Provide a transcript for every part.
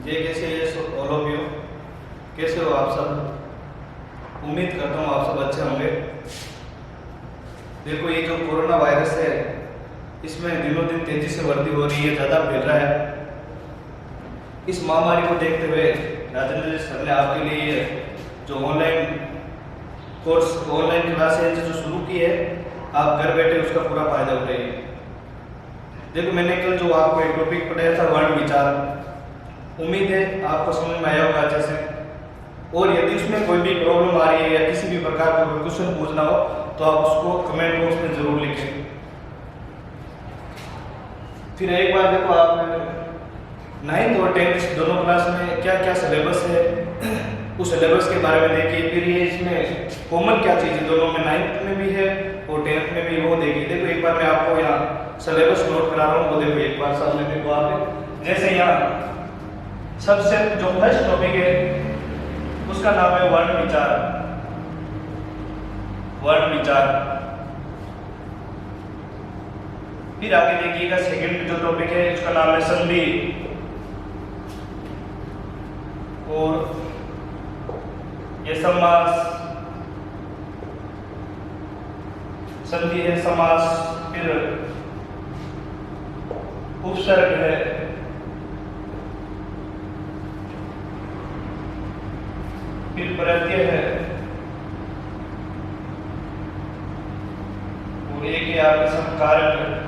ये कैसे all of you, कैसे हो आप सब? उम्मीद करता हूँ आप सब अच्छे होंगे। देखो ये जो कोरोना वायरस है इसमें दिनों दिन तेजी से वृद्धि हो रही है, ज़्यादा फैल रहा है। इस महामारी को देखते हुए राजेंद्र सर ने आपके लिए जो ऑनलाइन कोर्स, ऑनलाइन क्लासेज जो शुरू की है, आप घर बैठे उसका पूरा फायदा उठाइए। देखो मैंने कल जो आपको एक टॉपिक पढ़ाया था वर्ण विचार, उम्मीद है आपको समझ में आया होगा अच्छे से। और यदि उसमें कोई भी प्रॉब्लम आ रही है या किसी भी प्रकार का कोई क्वेश्चन पूछना हो तो आप उसको कमेंट बॉक्स में जरूर लिखें। फिर एक बार देखो आप 9th और 10th दोनों क्लास में क्या क्या सिलेबस है उस सिलेबस के बारे में देखिए। फिर ये इसमें कॉमन क्या चीज़ है दोनों में, 9th में भी है और 10th में भी, वो देखिए। देखो एक बार मैं आपको यहाँ सिलेबस नोट करा रहा हूँ, वो देखो एक बार सामने देखो आप। जैसे यहाँ सबसे जो फर्स्ट टॉपिक है उसका नाम है वर्ण विचार। वर्ण विचार। फिर आगे देखिएगा सेकंड जो टॉपिक है उसका नाम है संधि। और ये समास, संधि है, समास। फिर उपसर्ग है, फिर प्रत्यय है, और एक है आपके सब कारक।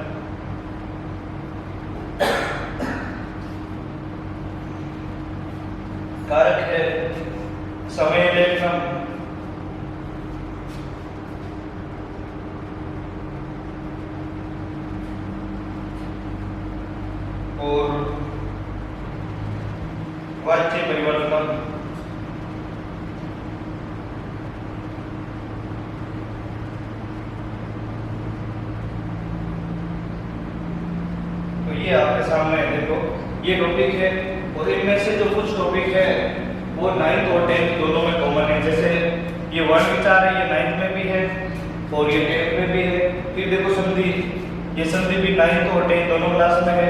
कारक है समय लेखन, और वाच्य परिवर्तन। तो ये आपके सामने है, देखो ये टॉपिक है। और इनमें से जो कुछ टॉपिक है वो 9th और 10th दोनों में कॉमन है। जैसे ये वर्ण विचार है, ये 9th में भी है और ये 10th में भी है। फिर देखो संधि, ये संधि भी 9th और 10th दोनों क्लास में है।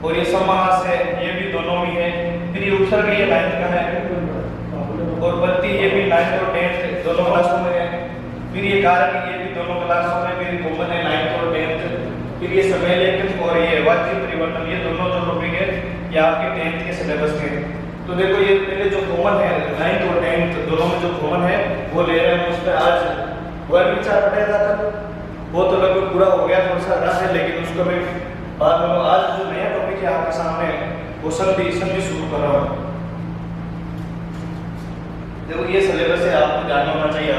और ये समास है, ये भी दोनों में है। फिर ये उपसर्ग, ये 9th का है। और प्रत्यय, ये भी 9th और 10th दोनों क्लासों में है। फिर ये कारक, ये भी दोनों क्लासों में भी कॉमन है, 9th और 10th। फिर ये समय लेखन और ये वाच्य परिवर्तन, ये दोनों जो टॉपिक है ये आपके 10th के सिलेबस में है। तो देखो ये पहले जो कॉमन है 9th और 10th दोनों में जो कॉमन है वो ले रहे हैं। उस पर आज वर्ण विचार पढ़ाया था कल, वो तो लगभग पूरा हो गया, थोड़ा सा रहा है, लेकिन उसको मैं बाद में आज जो नया टॉपिक है आपके सामने वो संधि शुरू कर रहा हूँ। देखो ये सिलेबस है, आपको जानना होना चाहिए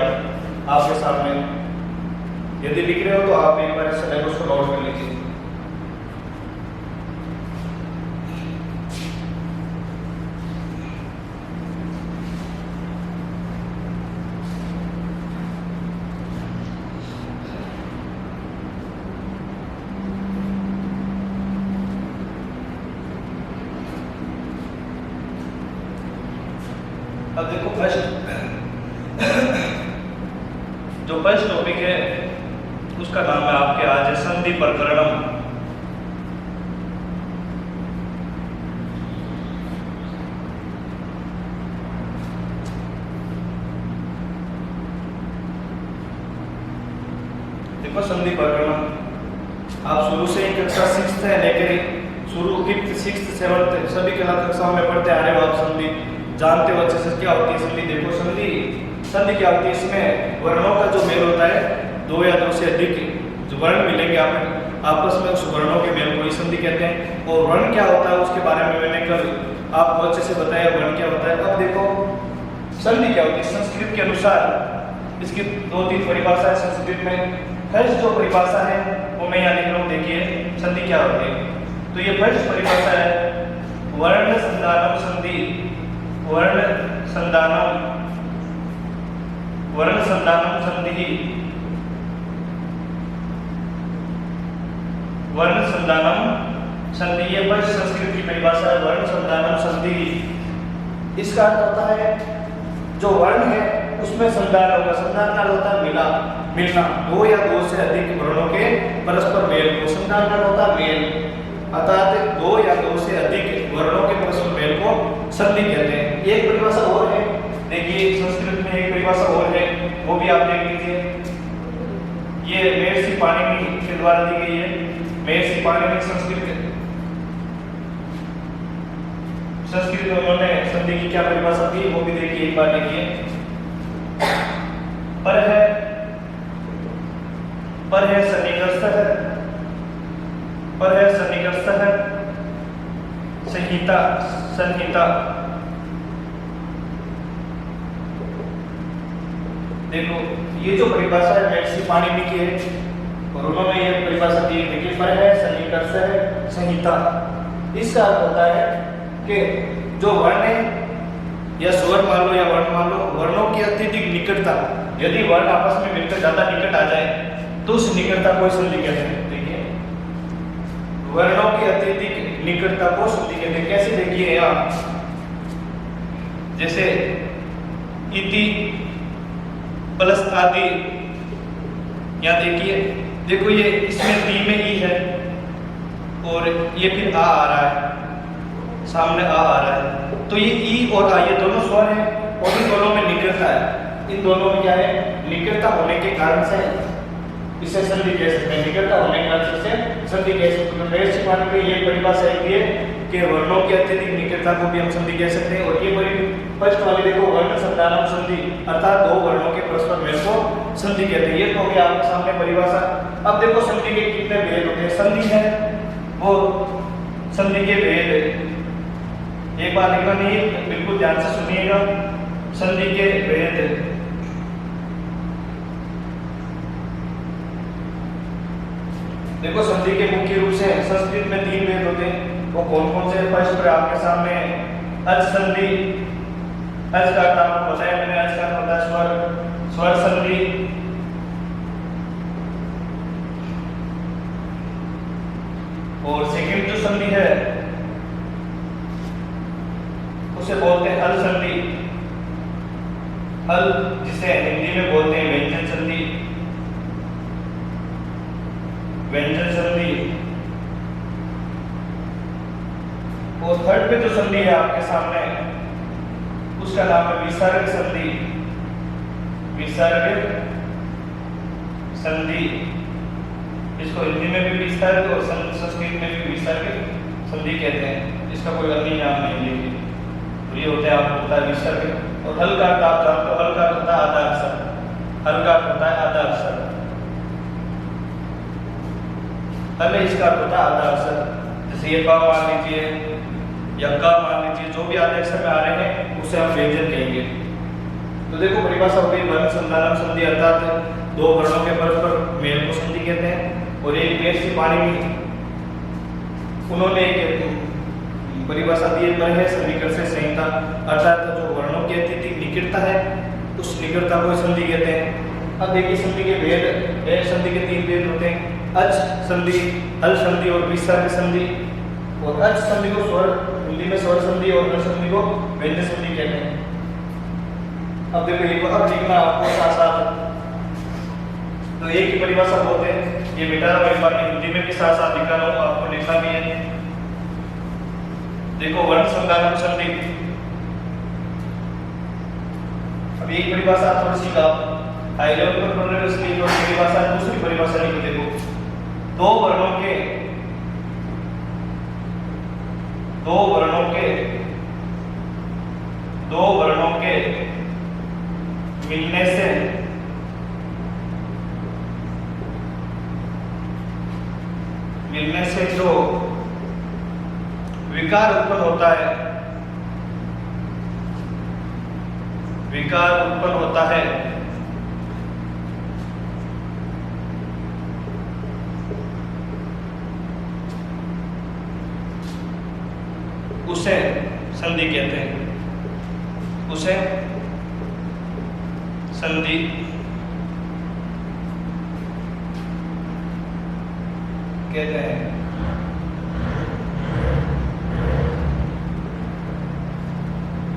आपके सामने। यदि लिख रहे हो तो आप एक बार सिलेबस को नोट कर लीजिए। अब देखो जो फर्स्ट टॉपिक है उसका नाम है आपके आज संधि प्रकरणम। देखो संधि प्रकरणम आप शुरू से ही कक्षा 6th है लेकर शुरू 5th 6th 7th सभी कक्षाओं में पढ़ते आ रहे हो आप। संधि जानते हो अच्छे से क्या होती है संधि। देखो संधि क्या होती है, इसमें वर्णों का जो मेल होता है, 2 या 2 से अधिक जो वर्ण मिलेंगे आपस में, उस वर्णों के मेल को ही संधि कहते हैं। और वर्ण क्या होता है उसके बारे में मैंने कल आपको अच्छे से बताया, वर्ण क्या होता है। अब देखो संधि क्या होती है संस्कृत के अनुसार, इसकी 2-3 परिभाषा है संस्कृत में। फर्स्ट जो परिभाषा है वो मैं यहाँ लिख रहा हूँ, देखिए संधि क्या होती है। तो ये फर्स्ट परिभाषा है वर्ण संधानम संधि। वर्ण संधानम संधि। वर्ण संधानम संधि, ये फर्स्ट संस्कृत की परिभाषा है, वर्ण संधानम संधि। इसका अर्थ होता है जो वर्ण है उसमें संधान होगा। संधान का होता है मिलना, 2 या 2 से अधिक वर्णों के परस्पर मेल को संधान का होता है मेल। अर्थात दो या दो से अधिक वर्णों के परस्पर मेल को संधि कहते हैं। एक परिभाषा और है, देखिए संस्कृत में एक परिभाषा और है, वो भी आप देख लीजिए। ये महर्षि पाणिनि के द्वारा दी गई है। महर्षि पाणिनि संस्कृत में उन्होंने संधि की क्या परिभाषा दी वो भी देखिए, एक बार देखिए। पर है सन्निकर्ष है संहिता देखो ये जो परिभाषा है महर्षि पाणिनि की है और उन्होंने ये परिभाषा दी। देखिए पर है सन्निकर्ष है संहिता, इसका अर्थ होता है कि जो वर्ण है या स्वर मान लो या वर्ण मान लो, वर्णों की अत्यधिक निकटता, यदि वर्ण आपस में मिलकर ज्यादा निकट आ जाए तो उस निकटता को संधि कहते हैं। देखिए वर्णों की अत्यधिक निकटता को संधि कहते हैं। कैसे देखिए यहाँ, जैसे इति प्लस आदि, यहाँ देखिए, देखो ये इसमें ती में ई है और ये फिर आ रहा है, सामने आ रहा है, तो ये ई और आ ये दोनों स्वर हैं और इन दोनों में निकटता है। इन दोनों में क्या है, निकटता होने के कारण से इसे संधि कह सकते हैं। निकटता होने के कारण से संधि कह सकते हैं। महर्षि पाणिनि की ये परिभाषा है कि वर्णों की अत्यधिक निकटता को भी हम संधि कह सकते हैं। और ये फर्स्ट वाली देखो वर्ण संधानम संधि, अर्थात दो वर्णों के परस्पर मेल को संधि कहते हैं। ये तो हो गया आपके सामने परिभाषा। अब देखो संधि के कितने भेद होते हैं। संधि है वो संधि के भेद, एक बार लिखना नहीं, बिल्कुल ध्यान से सुनिएगा। संधि के भेद, देखो संधि के मुख्य रूप से संस्कृत में 3 भेद होते हैं। वो कौन कौन से? फर्स्ट पर आपके सामने अज संधि, अज का अर्थ आपको बताया मैंने, अज का होता है स्वर, स्वर संधि। और सेकंड जो संधि है उसे बोलते हैं हल संधि। हल जिसे हिंदी में बोलते हैं व्यंजन संधि, व्यंजन संधि। और थर्ड पे जो संधि है आपके सामने उसका नाम है विसर्ग संधि, विसर्ग संधि। इसको हिंदी में भी विसर्ग और संस्कृत में भी विसर्ग संधि कहते हैं। इसका कोई अन्य नाम नहीं है। तो ये होता है, आपको होता है विसर्ग। और हल का अर्थ आप जानते हो, हल का अर्थ होता है आधा अक्षर, हल का अर्थ होता है आधा अक्षर, हल इसका अर्थ होता है आधा अक्षर। जैसे ये क मान लीजिए या क मान लीजिए, जो भी आधे अक्षर में आ रहे हैं उसे हम व्यंजन कहेंगे। तो देखो परिभाषा हो गई वर्ण संधानम संधि, अर्थात दो वर्णों के परस्पर मेल को संधि कहते हैं। और एक महर्षि पाणिनि, उन्होंने एक परिभाषा दी है सन्निकर्ष संहिता, अर्थात जो वर्णों की अत्यधिक निकटता है उस निकटता को संधि कहते हैं। अब देखिए संधि के भेद, संधि के 3 भेद होते हैं, अच संधि, हल संधि और विसर्ग संधि। और अच संधि को स्वर, हिंदी में स्वर संधि, और हल संधि को व्यंजन संधि कहते हैं। अब देखो एक बार लिखना आपको साथ साथ, तो एक ही परिभाषा बोलते हैं, ये बेटा एक बार हिंदी में भी साथ साथ लिखा रहा हूँ, आपको लिखना भी है। देखो वर्ण संधानम संधि, अब एक परिभाषा थोड़ी सी का हाई लेवल पर पढ़ रहे हो इसलिए जो परिभाषा है दूसरी परिभाषा लिख देखो। दो वर्णों के मिलने से जो विकार उत्पन्न होता है, विकार उत्पन्न होता है, उसे संधि कहते हैं, उसे संधि कहते हैं।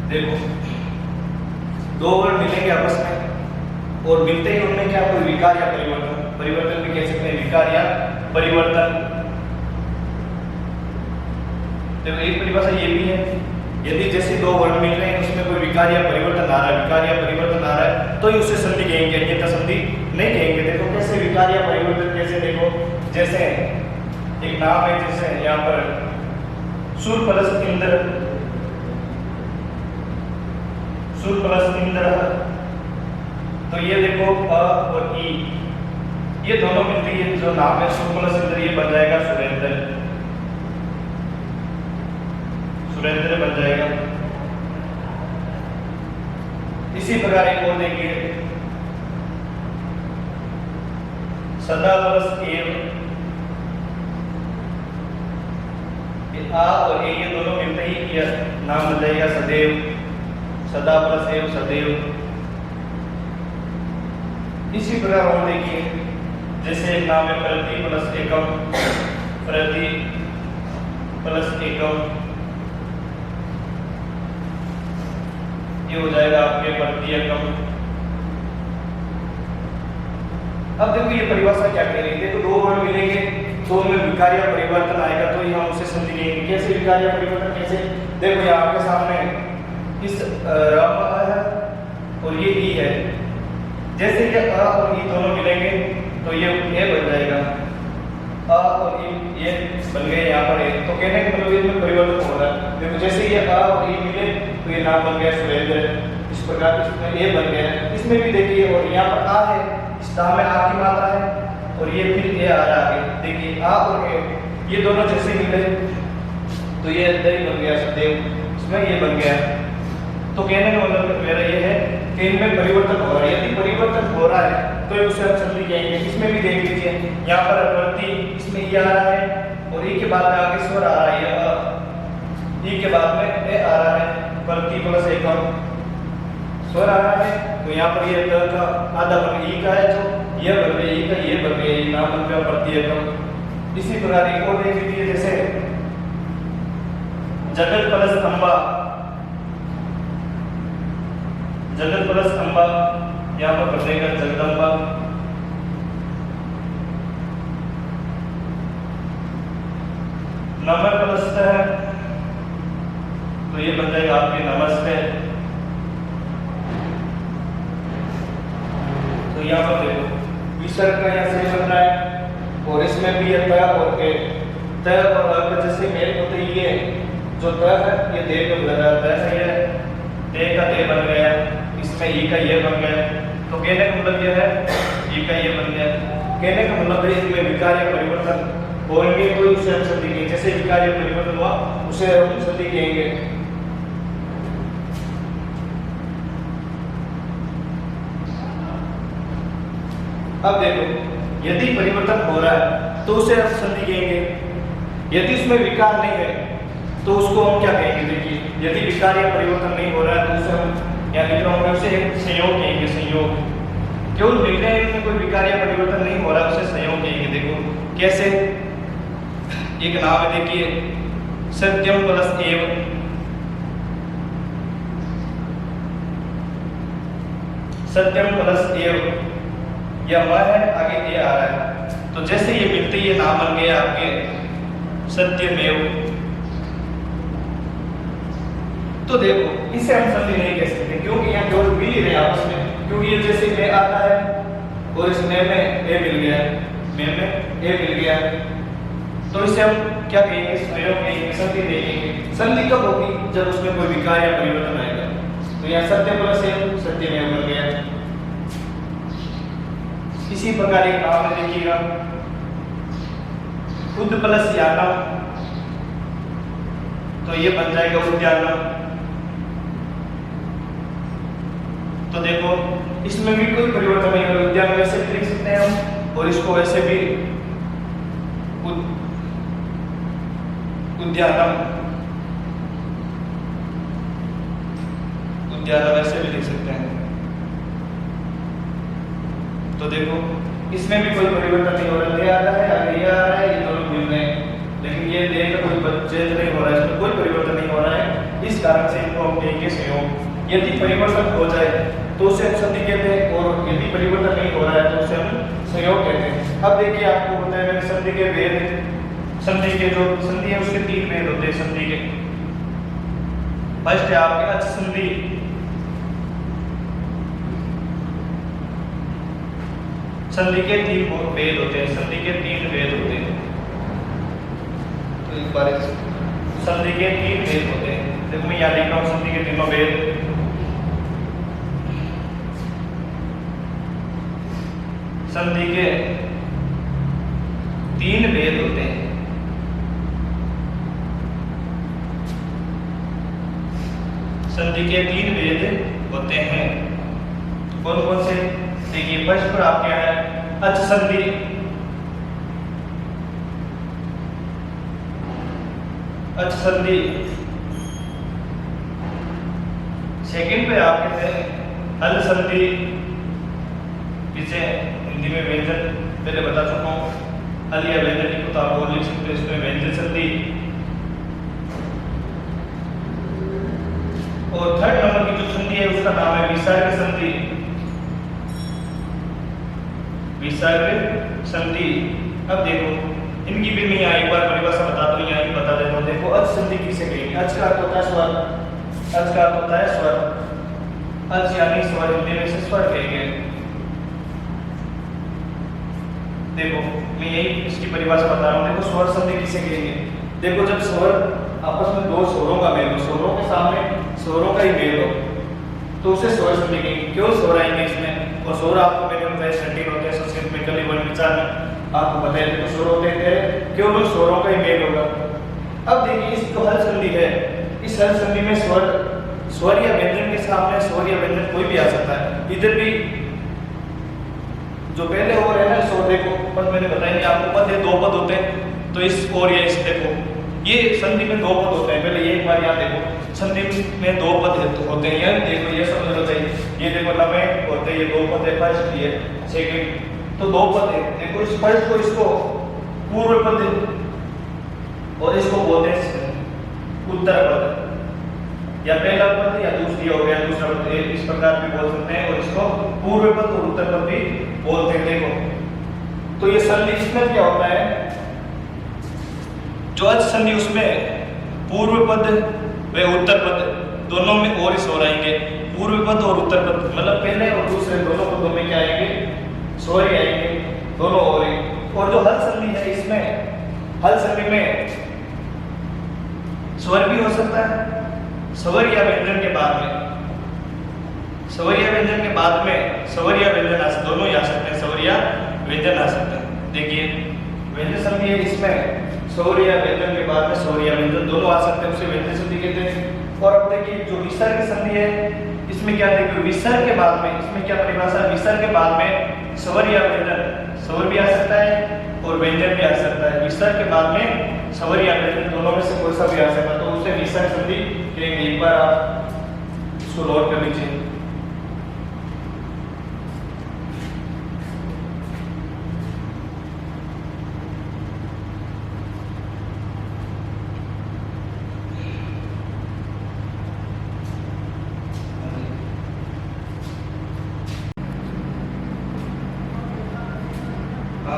देखो दो वर्ण मिलेंगे आपस में और मिलते ही उनमें क्या कोई विकार या परिवर्तन, परिवर्तन भी कह सकते हैं, विकार या परिवर्तन। देखो एक परिभाषा ये भी है, यदि जैसे दो वर्ण मिल रहे हैं उसमें कोई विकार या परिवर्तन आ रहा है, विकार या परिवर्तन आ रहा है तो ही उसे संधि कहेंगे, अन्यथा संधि नहीं कहेंगे। देखो कैसे विकार या परिवर्तन, कैसे देखो जैसे एक नाम है, जैसे यहाँ पर सुर प्लस इंद्र, सुर प्लस इंद्र, तो ये देखो अ और ई ये दोनों मिलती है, जो नाम है सुर प्लस इंद्र ये बन जाएगा सुरेंद्र, सुरेंद्र बन जाएगा। इसी प्रकार एक और देखिए सदा प्लस एव, आ और ए ये दोनों मिलते ही ये नाम बन जाएगा सदैव, सदा प्लस एव सदैव। इसी प्रकार और देखिए जैसे एक नाम है प्रति प्लस एकम, प्रति प्लस एकम, ये हो जाएगा आपके प्रति एकम। अब देखो ये परिभाषा क्या कह रही है, देखो दो वर्ण मिलेंगे तो उनमें विकार या परिवर्तन आएगा तो ही हम उसे संधि कहेंगे। कैसे विकार या परिवर्तन, कैसे, देखो यहाँ आपके सामने इस र है और ये ई है, जैसे ये अ और ई दोनों मिलेंगे तो ये ए बन जाएगा, अ और ई ये बन गए यहाँ पर ए, तो कहने का मतलब इसमें परिवर्तन हो रहा है। देखो जैसे ये अ और ई मिले तो ये नाम बन गया सुरेंद्र, इस प्रकार इसमें ए बन गया, इसमें भी देखिए और यहाँ पर आ है, इस दा में आ की मात्रा है और ये फिर ए आ रहा है, देखिए आ और ए ये दोनों जैसे मिले तो ये दही बन गया सदैव, इसमें ये बन गया। तो कहने का मतलब मेरा ये है कि इनमें परिवर्तन हो रहा है, यदि परिवर्तन हो रहा है तो उसे हम संधि कहेंगे। इसमें भी देख लीजिए यहाँ पर प्रति, इसमें ये आ रहा है और ई के बाद में आगे स्वर आ रहा है, ई के बाद में ए आ रहा है, प्रति प्लस एकम स्वर आ रहा है, तो यहाँ पर ये द का आधा बन ई का है, जो ये बन गया ई का, ये बन गया, ये नाम बन गया प्रति एकम। इसी प्रकार एक और देख लीजिए जैसे जगत प्लस अम्बा, जगत प्लस अम्बा, यहाँ पर बनेगा जगदम्बा, नमः प्लस है तो ये बन जाएगा आपके नमस्ते। तो यहाँ पर देखो विसर्ग का यहाँ से बन रहा है और इसमें भी ये त और ए, त और अ का जैसे मेल होते ही ये जो त है ये दे को लगा, त है ये दे का दे बन गया, इसमें ई का ये बन गया, तो कहने का मतलब ये है ई का ये बन गया। कहने का मतलब है इसमें विकार या परिवर्तन होंगे तो उसे हम संधि कहेंगे, जैसे विकार या परिवर्तन हुआ उसे हम संधि कहेंगे। अब देखो यदि परिवर्तन हो रहा है तो उसे हम संधि कहेंगे, यदि उसमें विकार नहीं है तो उसको हम क्या कहेंगे। देखिए यदि विकार या परिवर्तन नहीं हो रहा है तो उसे हम या लिख रहा हूं उसे संयोग कहेंगे, संयोग। केवल निर्णय में कोई विकार या परिवर्तन नहीं हो रहा है उसे संयोग कहेंगे। देखो कैसे, एक नाम है देखिए सत्यम प्लस एव, सत्यम प्लस एव, यह वह है आगे ए आ रहा है, तो जैसे ये मिलते ये नाम बन गए आपके सत्यमेव। तो देखो इसे हम संधि नहीं कह सकते क्योंकि यहाँ केवल मिल ही रहे आपस में, क्योंकि ये जैसे में आता है और इस में ए मिल गया है, में ए मिल गया है, तो इसे हम क्या कहेंगे, संयोग कहेंगे, संधि नहीं कहेंगे। संधि कब होगी, जब उसमें कोई विकार या परिवर्तन आएगा। तो यहाँ सत्य प्लस एव सत्यमेव बन गया। इसी प्रकार एक नाम है देखिएगा उद प्लस यानम, तो ये बन जाएगा उद्यानम। तो देखो इसमें भी कोई परिवर्तन नहीं होगा, उद्यान वैसे भी लिख सकते हैं हम और इसको वैसे भी उद्यानम, उद्यानम वैसे भी लिख सकते हैं। तो देखो इसमें भी कोई परिवर्तन नहीं हो रहा, ले आ रहा है आगे ये आ रहा है, ये दोनों मिल रहे हैं, लेकिन ये ले का कोई चेंज नहीं हो रहा है, इसमें कोई परिवर्तन नहीं हो रहा है, इस कारण से इनको हम कहेंगे संयोग। यदि परिवर्तन हो जाए तो उसे हम संधि कहते हैं और यदि परिवर्तन नहीं हो रहा है तो उसे हम संयोग कहते हैं। अब देखिए आपको बताया मैंने संधि के भेद, संधि के जो संधि है उसके 3 भेद होते हैं संधि के। फर्स्ट है आपके अच संधि, संधि के 3 भेद होते हैं, संधि के 3 भेद होते हैं। तो एक बार संधि के 3 भेद होते हैं। देखो मैं यहाँ लिख रहा हूँ संधि के तीनों भेद। संधि के 3 भेद होते हैं। संधि के 3 भेद होते हैं। कौन कौन से? देखिए फर्स्ट पर आप क्या है अच संधि, अच संधि। सेकंड पे आप कहते हैं हल संधि, जिसे हिंदी में व्यंजन पहले बता चुका हूँ, हल या व्यंजन को तो आप और लिख सकते हो, इसमें व्यंजन संधि। और थर्ड नंबर की जो संधि है उसका नाम है विसर्ग संधि, विसर्ग संधि। अब देखो इनकी भी मैं यहाँ एक बार परिभाषा बता दूं, यहाँ बता देता हूँ। देखो अच संधि किसे कहेंगे? अच का अर्थ होता है स्वर, अच का अर्थ होता है स्वर, अच यानी स्वर, हिंदी में से स्वर कहेंगे। देखो मैं यही इसकी परिभाषा बता रहा हूँ। देखो स्वर संधि किसे कहेंगे? देखो जब स्वर आपस में 2 स्वरों का मेल हो, स्वरों के सामने स्वरों का ही मेल हो, तो उसे स्वर संधि कहेंगे। क्यों स्वर आएंगे इसमें? और स्वर आपको मैंने बताया 13 होते हैं संस्कृत में, कली वन विचार में आपको बताया तो स्वर होते हैं, क्यों? लोग स्वरों का ही मेल होगा। अब देखिए इस जो हल संधि है, इस हल संधि में स्वर या व्यंजन के सामने स्वर या व्यंजन कोई भी आ सकता है। इधर भी जो पहले और है ना स्वर, देखो पद मैंने बताया आपको, पद है 2 पद होते हैं। तो इस और या इस, देखो ये संधि में 2 पद होते हैं। पहले ये एक बार यहाँ देखो संधि में 2 पद होते हैं। यार देखो ये समझना चाहिए, ये देखो लम्बे होते हैं, ये 2 पद है, फर्स्ट ये सेकंड, तो 2 पद है। देखो इस फर्स्ट को इसको पूर्व पद और इसको बोलते हैं उत्तर पद, या पहला पद या दूसरी हो गया दूसरा पद, इस प्रकार भी बोल सकते हैं। और इसको पूर्व पद और उत्तर पद भी बोलते हैं। देखो तो ये संधि इसमें क्या होता है, जो अच संधि उसमें पूर्व पद व उत्तर पद दोनों में और स्वर आएंगे। पूर्व पद और उत्तर पद मतलब पहले और दूसरे दोनों पदों में क्या आएंगे? स्वर आएंगे दोनों और। और जो हल संधि है इसमें, हल संधि में स्वर भी हो सकता है, स्वर या व्यंजन के बाद में, स्वर या व्यंजन के बाद में स्वर या व्यंजन आ सकते, दोनों ही आ सकते हैं, स्वर या व्यंजन आ सकते हैं। देखिए व्यंजन संधि है, इसमें स्वर या व्यंजन के बाद में स्वर या व्यंजन दोनों आ सकते हैं, उसे व्यंजन संधि कहते हैं। और अब देखिए जो विसर्ग संधि है, इसमें क्या देखिए विसर्ग के बाद में, इसमें क्या परिभाषा है? विसर्ग के बाद में स्वर या व्यंजन, स्वर भी आ सकता है और व्यंजन भी आ सकता है। विसर्ग के बाद में स्वर या व्यंजन दोनों में से कोई सा भी आ सकता है, तो उसे विसर्ग संधि कहेंगे। एक बार आप इसको नोट कर लीजिए।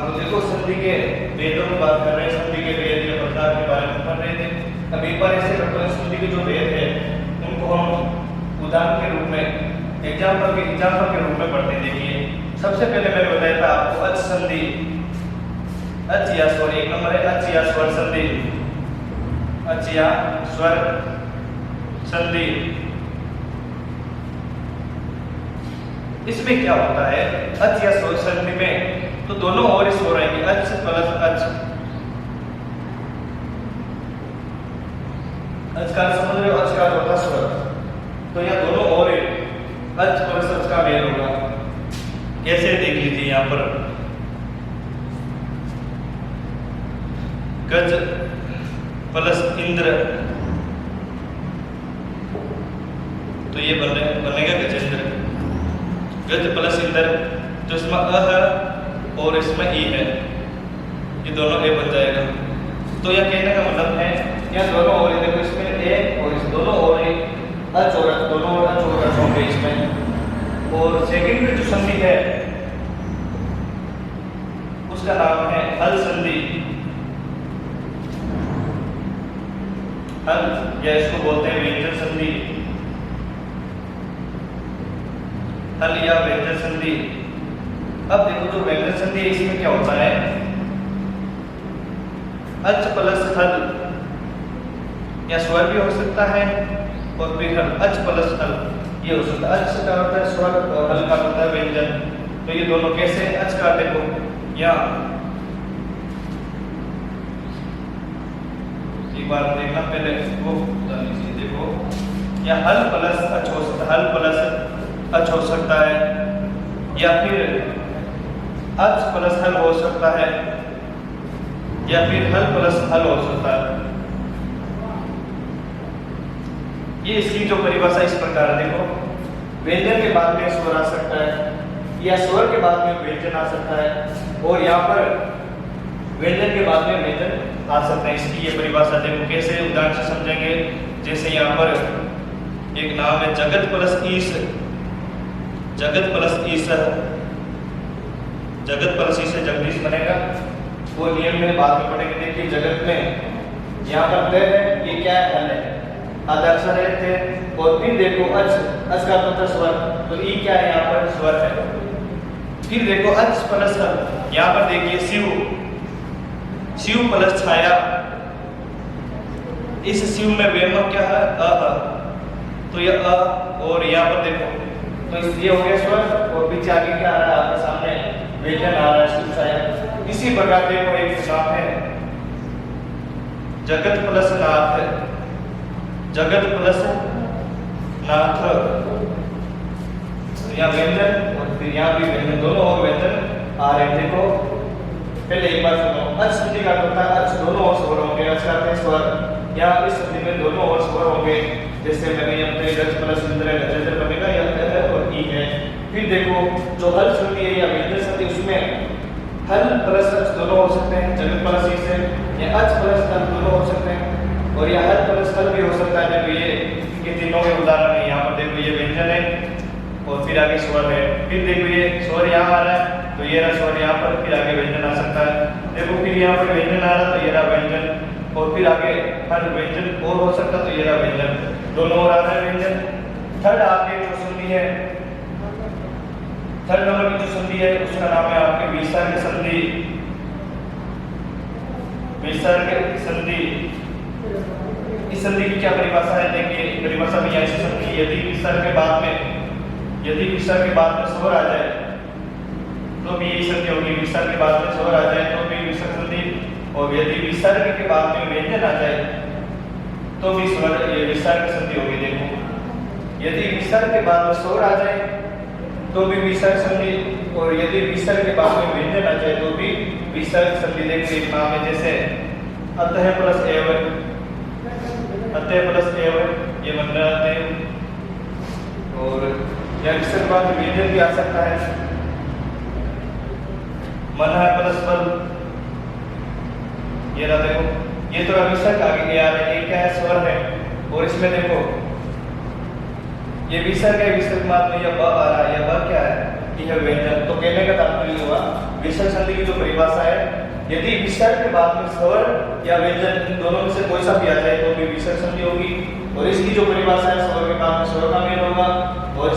तो देखो संधि के भेदों की बात कर रहे हैं, संधि के भेद या प्रकार के बारे में पढ़ रहे थे। अब एक बार ऐसे करते हैं, संधि के जो भेद है उनको हम उदाहरण के रूप में, एग्जाम्पल के रूप में पढ़ते हैं। देखिए सबसे पहले मैंने बताया था आपको अच संधि, अच या स्वर, एक नंबर है अच या स्वर संधि, अच या स्वर संधि। इसमें क्या होता है अच या स्वर संधि में, तो दोनों और स्वर आएंगे, अच प्लस अच। अच का समझ रहे हो? अच का होता स्वर, तो यह दोनों और अच प्लस अच का मेल होगा। कैसे देख लीजिए यहाँ पर, गज प्लस इंद्र, तो ये बनेगा गजेंद्र। गज प्लस इंद्र, जो इसमें अ है और इसमें ई है, ये दोनों ए बन जाएगा। तो यह कहने का मतलब है यह दोनों और, देखो इसमें ए और इस दोनों और अच और अच, दोनों और अच और अच होंगे इसमें। और सेकंड में जो संधि है उसका नाम है हल संधि, हल, या इसको बोलते हैं व्यंजन संधि, हल या व्यंजन संधि। अब देखो जो व्यंजन संधि है इसमें क्या होता है, अच प्लस हल, या स्वर भी हो सकता है और फिर हल, अच प्लस हल ये हो सकता है। अच का होता है स्वर और हल का होता है व्यंजन। तो ये दोनों कैसे, अच का देखो या एक बार देखना पहले वो देखो, या हल प्लस अच हो सकता है, हल प्लस अच हो सकता है, या फिर अच प्लस हल हो सकता है, या फिर हल प्लस हल हो सकता है। ये इसकी जो परिभाषा इस प्रकार है, देखो व्यंजन के बाद में स्वर आ सकता है या स्वर के बाद में व्यंजन आ सकता है, और यहाँ पर व्यंजन के बाद में व्यंजन आ सकता है। इसकी ये परिभाषा देखो कैसे उदाहरण से समझेंगे। जैसे यहाँ पर एक नाम है जगत प्लस ईश, जगत प्लस ईश, जगत प्लस ईश जगदीश बनेगा। वो नियम में बाद में पढ़ेंगे। देखिए जगत में यहाँ पर तय है, ये क्या है, हल है, आधा अक्षर है थे, और फिर देखो अच, अच का मतलब स्वर, तो ई क्या है, यहाँ पर स्वर है। फिर देखो अच प्लस हल, यहाँ पर देखिए शिव, शिव प्लस छाया, इस शिव में व्यंजन क्या है, अ, तो ये अ, और यहाँ पर देखो तो ये हो गया स्वर, और पीछे आगे क्या आ रहा है, आपके सामने व्यंजन आ रहा है, शिव छाया। इसी प्रकार देखो एक नाम है जगत प्लस नाथ, जगत प्लस नाथ, तो यहाँ व्यंजन और फिर यहाँ भी व्यंजन, दोनों और व्यंजन आ रहे हैं। देखो पहले एक बार सुनो, अच संधि का होता है अच दोनों ओर स्वर होंगे, अच का अर्थ स्वर, या इस संधि में दोनों ओर स्वर होंगे। जैसे मैंने अपने गज प्लस इंद्र गजेंद्र बनेगा, या है और ई है। फिर देखो जो हल संधि है या व्यंजन संधि, उसमें हल प्लस अच दोनों हो सकते हैं, जगत प्लस ई से, या अच प्लस हल दोनों हो सकते हैं, और या हल प्लस हल भी हो सकता है। देखो ये इनके तीनों के उदाहरण है। यहाँ पर देखो ये व्यंजन है और फिर आगे स्वर है, फिर देखो ये स्वर यहाँ आ रहा है, तो ये रहा स्वर यहाँ पर, फिर आगे व्यंजन आ सकता है। देखो फिर यहाँ पर व्यंजन आ रहा, तो ये रहा व्यंजन, और फिर आगे हर व्यंजन और हो सकता, तो ये रहा व्यंजन, दोनों और आ रहा है व्यंजन। थर्ड आपके जो संधि है, थर्ड नंबर की जो संधि है उसका नाम है आपके विसर्ग संधि, विसर्ग संधि। इस संधि की क्या परिभाषा है, देखिए परिभाषा में ऐसी संधि, यदि विसर्ग के बाद में, यदि विसर्ग के बाद में स्वर आ जाए तो भी यही संधि होगी, विसर्ग के बाद में स्वर आ जाए तो भी विसर्ग संधि, और यदि विसर्ग के बाद में व्यंजन आ जाए तो भी स्वर, ये विसर्ग संधि होगी। देखो यदि विसर्ग के बाद में स्वर आ जाए तो भी विसर्ग संधि, और यदि विसर्ग के बाद में व्यंजन आ जाए तो भी विसर्ग संधि। देखिए एक नाम है जैसे अतः प्लस एव, अतः प्लस एव, ये बन रहा है, और या विसर्ग के बाद में व्यंजन भी आ सकता है, मन है प्लस बल, ये रहा। देखो ये तो विसर्ग आगे गया है, ये क्या है, स्वर है, और इसमें देखो ये विसर्ग है, विसर्ग बाद में यह ब आ रहा है, यह ब क्या है, यह व्यंजन। तो कहने का तात्पर्य हुआ विसर्ग संधि की जो परिभाषा है, यदि विसर्ग के बाद में स्वर या व्यंजन इन दोनों में से कोई सा भी आ जाए तो भी विसर्ग संधि होगी। और इसकी जो परिभाषा है, स्वर के बाद में स्वर का मेल होगा, और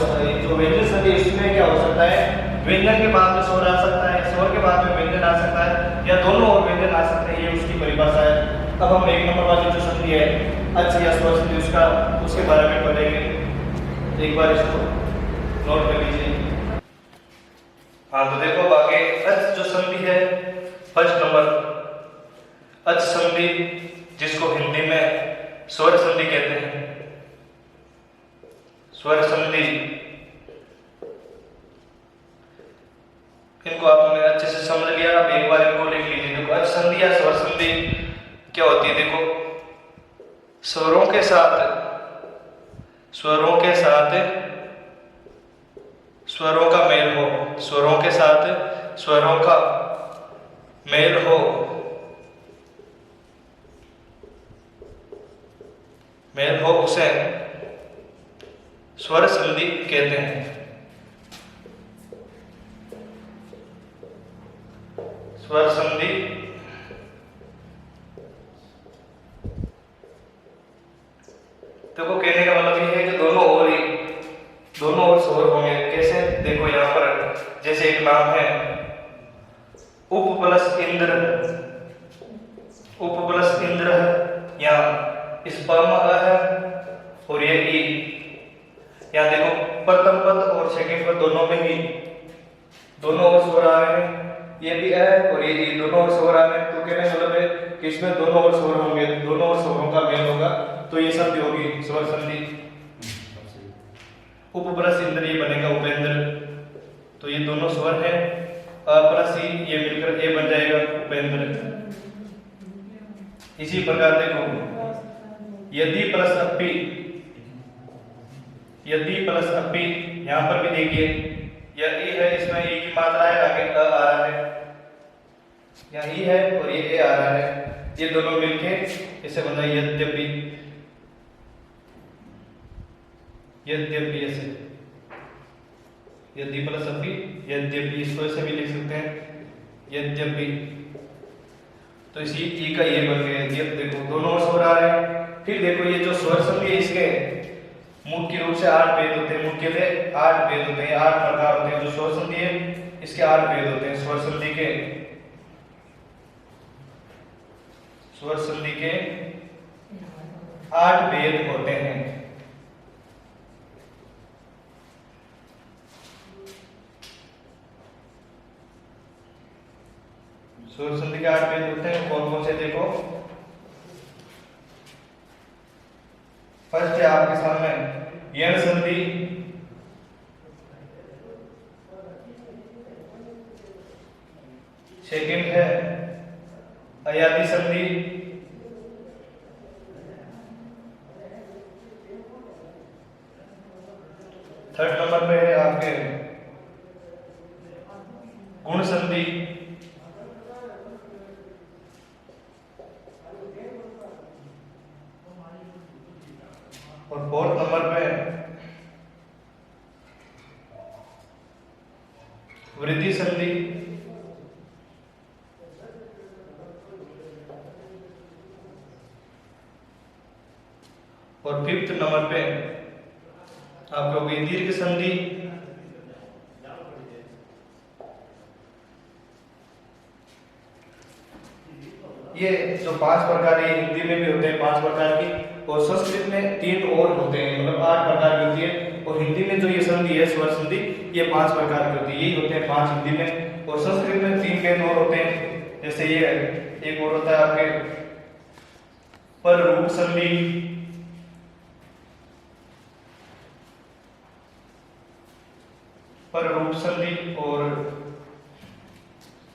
जो व्यंजन संधि इसमें क्या हो सकता है, व्यंजन के बाद में स्वर आ सकता है, स्वर के बाद में व्यंजन आ सकता है, या दोनों और व्यंजन आ सकते हैं, ये उसकी परिभाषा है। अब हम एक नंबर वाली जो संधि है अच या स्वर संधि, उसका उसके बारे में पढ़ेंगे। एक बार इसको नोट कर लीजिए। हाँ तो देखो आगे अच जो संधि है, फर्स्ट नंबर अच संधि, जिसको हिंदी में स्वर संधि कहते हैं, स्वर संधि। इनको आपने अच्छे से समझ लिया, अब एक बार इनको लिख लीजिए। देखो अच संधि या स्वर संधि क्या होती है, देखो स्वरों के साथ, स्वरों के साथ स्वरों का मेल हो, स्वरों के साथ स्वरों का मेल हो, मेल हो उसे स्वर संधि कहते हैं, स्वर संधि देखो कहने का मतलब ये है कि दोनों ओर स्वर होंगे। कैसे? देखो यहाँ पर जैसे एक नाम है उप प्लस इंद्र, यहाँ इस प में अ है और ये ई। यहाँ देखो प्रथम पद और सेकंड पद दोनों में ही दोनों ओर स्वर आ रहे हैं। ये भी है और ये ई, दोनों ओर स्वर आ रहे हैं। तो कहने मतलब है कि इसमें दोनों ओर स्वर होंगे, दोनों ओर स्वरों का मेल होगा, तो ये संधि होगी स्वर संधि। उप प्लस इंद्र ये बनेगा उपेंद्र, तो ये दोनों स्वर है। अ प्लस ई ये मिलकर ए बन जाएगा उपेंद्र। इसी प्रकार देखो यदि प्लस अपी, यहाँ पर भी देखिए यह ई है, इसमें ई की मात्रा है, आगे अ आ रहा है, यहाँ ई है और ये ए आ रहा है, ये दोनों मिलके इसे बन जाए यद्यपि। ऐसे यदि प्लस अपी यद्यपि, इसको ऐसे भी लिख सकते हैं यद्यपि। तो इसी ई का ये बन गया। ये देखो दोनों ओर स्वर आ रहे हैं। फिर देखो ये जो स्वर संधि है इसके मुख्य रूप से 8 भेद होते हैं। मुख्य से 8 भेद होते हैं, 8 प्रकार होते हैं। जो स्वर संधि है इसके 8 भेद होते हैं। स्वर संधि के 8 भेद होते हैं। स्वर संधि के 8 भेद होते हैं। कौन कौन से? देखो फर्स्ट है आपके सामने यण संधि, सेकंड है अयादि संधि, थर्ड नंबर पे है आपके गुण संधि, और फोर्थ नंबर पे वृद्धि संधि, और फिफ्थ नंबर पे आपका होगी दीर्घ संधि। ये जो 5 प्रकार है हिंदी में भी होते हैं 5 प्रकार की, और संस्कृत में 3 और होते हैं, मतलब 8 प्रकार की होती है। और हिंदी में जो ये संधि है स्वर संधि ये 5 प्रकार की होती है। यही होते हैं 5 हिंदी में, और संस्कृत में 3 भेद और होते हैं। जैसे ये एक और होता है आपके पर रूप संधि, और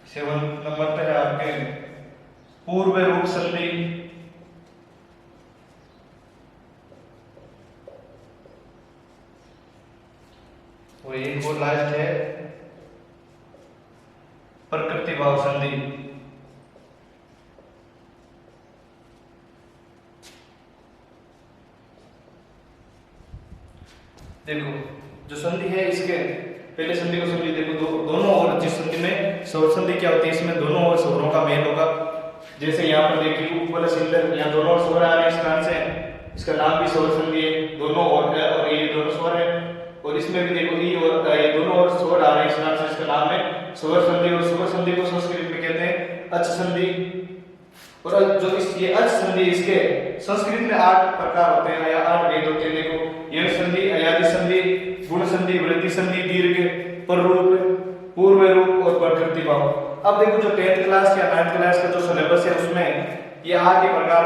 7 नंबर पे है आपके पूर्व रूप संधि, और एक और लास्ट है प्रकृति भाव संधि। देखो जो संधि है इसके पहले संधि को समझिए। देखो दोनों ओर, जिस संधि में स्वर संधि क्या होती है, इसमें दोनों ओर स्वरों का मेल होगा। जैसे यहाँ पर देखिए उप प्लस इंद्र, यहाँ दोनों ओर स्वर आ रहे हैं इस कारण से इसका नाम भी स्वर संधि है, दोनों ओर है, और ये दोनों स्वर है। और इसमें भी देखो ई और ये दोनों ओर स्वर आ रहे हैं इस कारण से इसका नाम है स्वर संधि। और स्वर संधि को संस्कृत में कहते हैं अच संधि। और जो ये अच संधि इसके संस्कृत में 8 प्रकार होते हैं या 8 भेद होते हैं। देखो यण संधि, अयादि संधि, गुण संधि, वृद्धि संधि, दीर्घ, पररूप, पूर्व रूप और प्रकृति भाव। अब देखो जो 10th क्लास या 9th क्लास का जो सिलेबस है उसमें ये 8 ही प्रकार,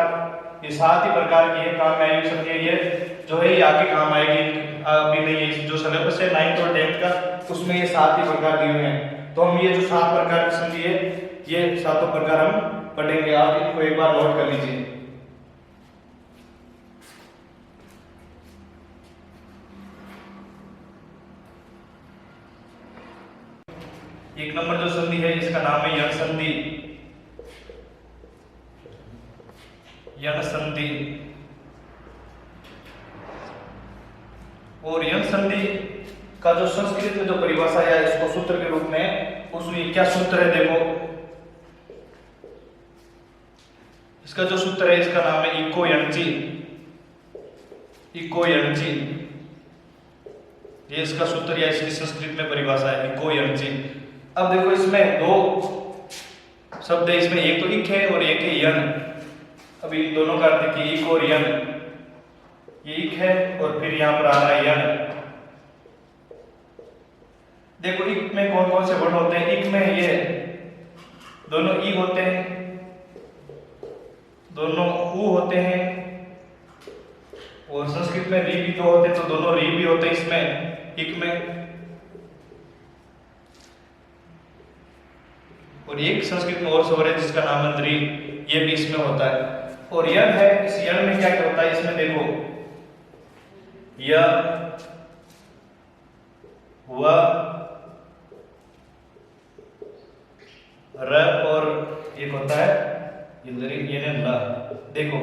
ये 7 ही प्रकार की है काम में आएगी संधि। ये जो है ये आगे काम आएगी, अभी नहीं है। जो सिलेबस है 9th और 10th का उसमें ये 7 ही प्रकार दिए हुए हैं। तो हम ये जो 7 प्रकार की संधि है ये 7 प्रकार हम पढ़ेंगे। आप इनको एक बार नोट कर लीजिए। एक नंबर जो संधि है इसका नाम है यण संधि। यण संधि, और यण संधि का जो संस्कृत में जो परिभाषा है इसको सूत्र के रूप में, उसमें क्या सूत्र है देखो, इसका जो सूत्र है इसका नाम है इको यणचि। इको यणची, ये इसका सूत्र या इसकी संस्कृत में परिभाषा है इको यणची। अब देखो इसमें दो शब्द है, इसमें एक तो इक है और एक है यण। अभी दोनों का अर्थ देखिए, इक और यण। ये इक है और फिर यहाँ पर आ रहा है यण। देखो इक में कौन कौन से वर्ण होते हैं? इक में ये दोनों ई होते हैं, दोनों ऊ होते हैं, और संस्कृत में री भी दो होते हैं तो दोनों री भी होते हैं इसमें इक में। और एक संस्कृत में और स्वर है जिसका नाम है द्री, ये भी इसमें होता है। और यण है, इस यण में क्या क्या होता है? इसमें देखो य व र और एक होता है ये ल। देखो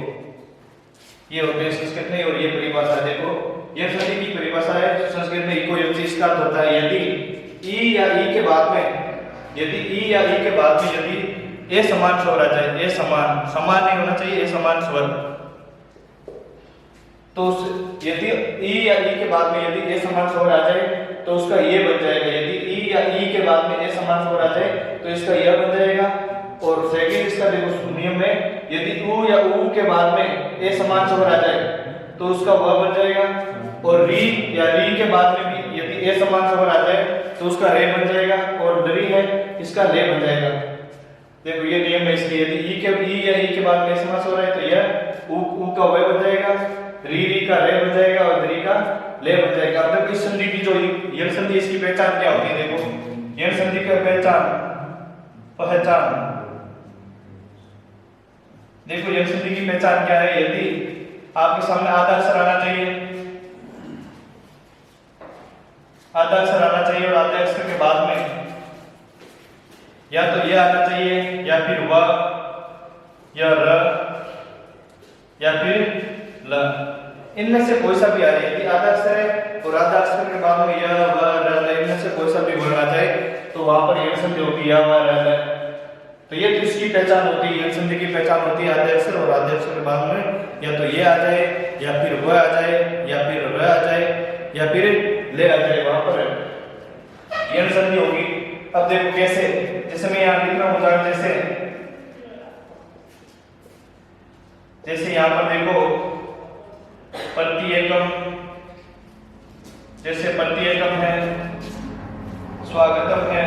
ये होते हैं संस्कृत में, और ये परिभाषा देखो, ये संधि की परिभाषा है संस्कृत में। इको यणची इसका अर्थ होता है यदि ई या ई के बाद में, यदि ई या ई के बाद में यदि ए समान स्वर आ जाए, ए समान, समान नहीं होना चाहिए, ए समान स्वर, तो यदि ई या ई के बाद में यदि ए समान स्वर आ जाए तो उसका ये बन जाएगा। यदि ई या ई के बाद में ए समान स्वर आ जाए तो इसका यह बन जाएगा। और सेकंड इसका देखो नियम में, यदि ऊ या ऊ के बाद में ए समान स्वर आ जाए तो उसका वह बन जाएगा। और री या री के बाद में भी यदि ए समान स्वर आ जाए तो उसका रे बन जाएगा, और दरी है इसका ले बन जाएगा। देखो ये नियम है इसलिए, यदि ई या ई के बाद में ए समान स्वर है तो यह ऊ का वह बन जाएगा, री का रे बन जाएगा, और दरी का ले बन जाएगा। अब देखो इस संधि की जो यण संधि, इसकी पहचान क्या होती है? देखो यण संधि का पहचान देखो यण संधि की पहचान क्या है? यदि आपके सामने आधा अक्षर आना चाहिए, आधा अक्षर आना चाहिए, और आधे अक्षर के बाद में या तो ये आना चाहिए, या फिर व, या र, या फिर ल, इनमें से कोई सा भी आ जाए। यदि आधा अक्षर है और आधा अक्षर के बाद में य, व, र, ल, इनमें से कोई सा भी वर्ण आ जाए तो वहां पर यण संधि होगी, य, व, र, ल। तो ये इसकी पहचान होती है, यण संधि की पहचान होती है आधे अक्षर और आधे अक्षर के बाद में या तो ये आ जाए, या फिर वह आ जाए, या फिर र आ जाए, या फिर ले आ जाए, वहां पर यण संधि होगी। अब देखो कैसे, जैसे मैं यहाँ लिख रहा हूँ उदाहरण, जैसे यहाँ पर देखो प्रति एकम, जैसे प्रति एकम है, स्वागतम है,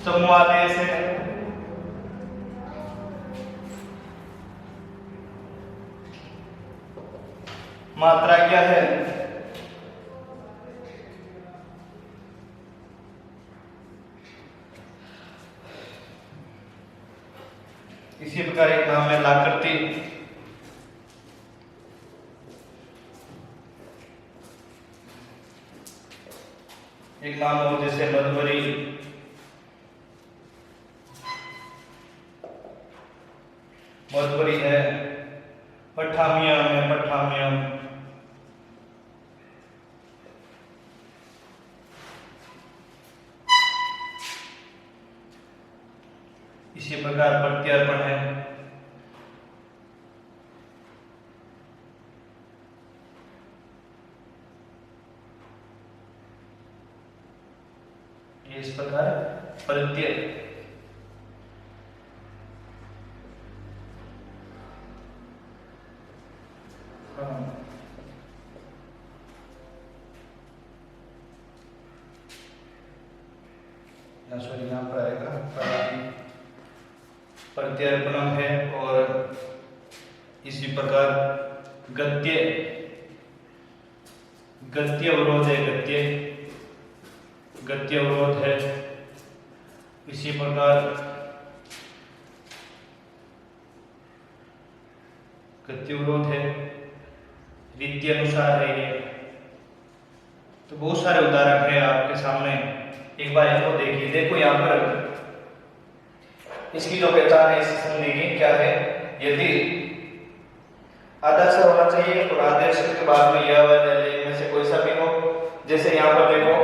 समूहादेश है, मात्रा क्या है, इसी प्रकार एक नाम है लाकृति, एक नाम हो जैसे मधुबरी, मधुबरी है, पठामियम है, पठामियम, इसी प्रकार प्रत्यर्पण है, इस प्रकार प्रत्यय, सॉरी यहाँ पर आएगा प्रत्यर्पणम है। और इसी प्रकार गद्य, गद्य अवरोध है, गद्य अवरोध है। इसी प्रकार गद्य अवरोध है, रीति अनुसार है ये। तो बहुत सारे उदाहरण है आपके सामने, एक बार इनको देखिए। देखो यहाँ पर इसकी जो पहचान है इस संधि की क्या है? यदि आधा अक्षर होना चाहिए और आधे अक्षर के बाद में यह व इनमें से कोई सा भी हो। जैसे यहाँ पर देखो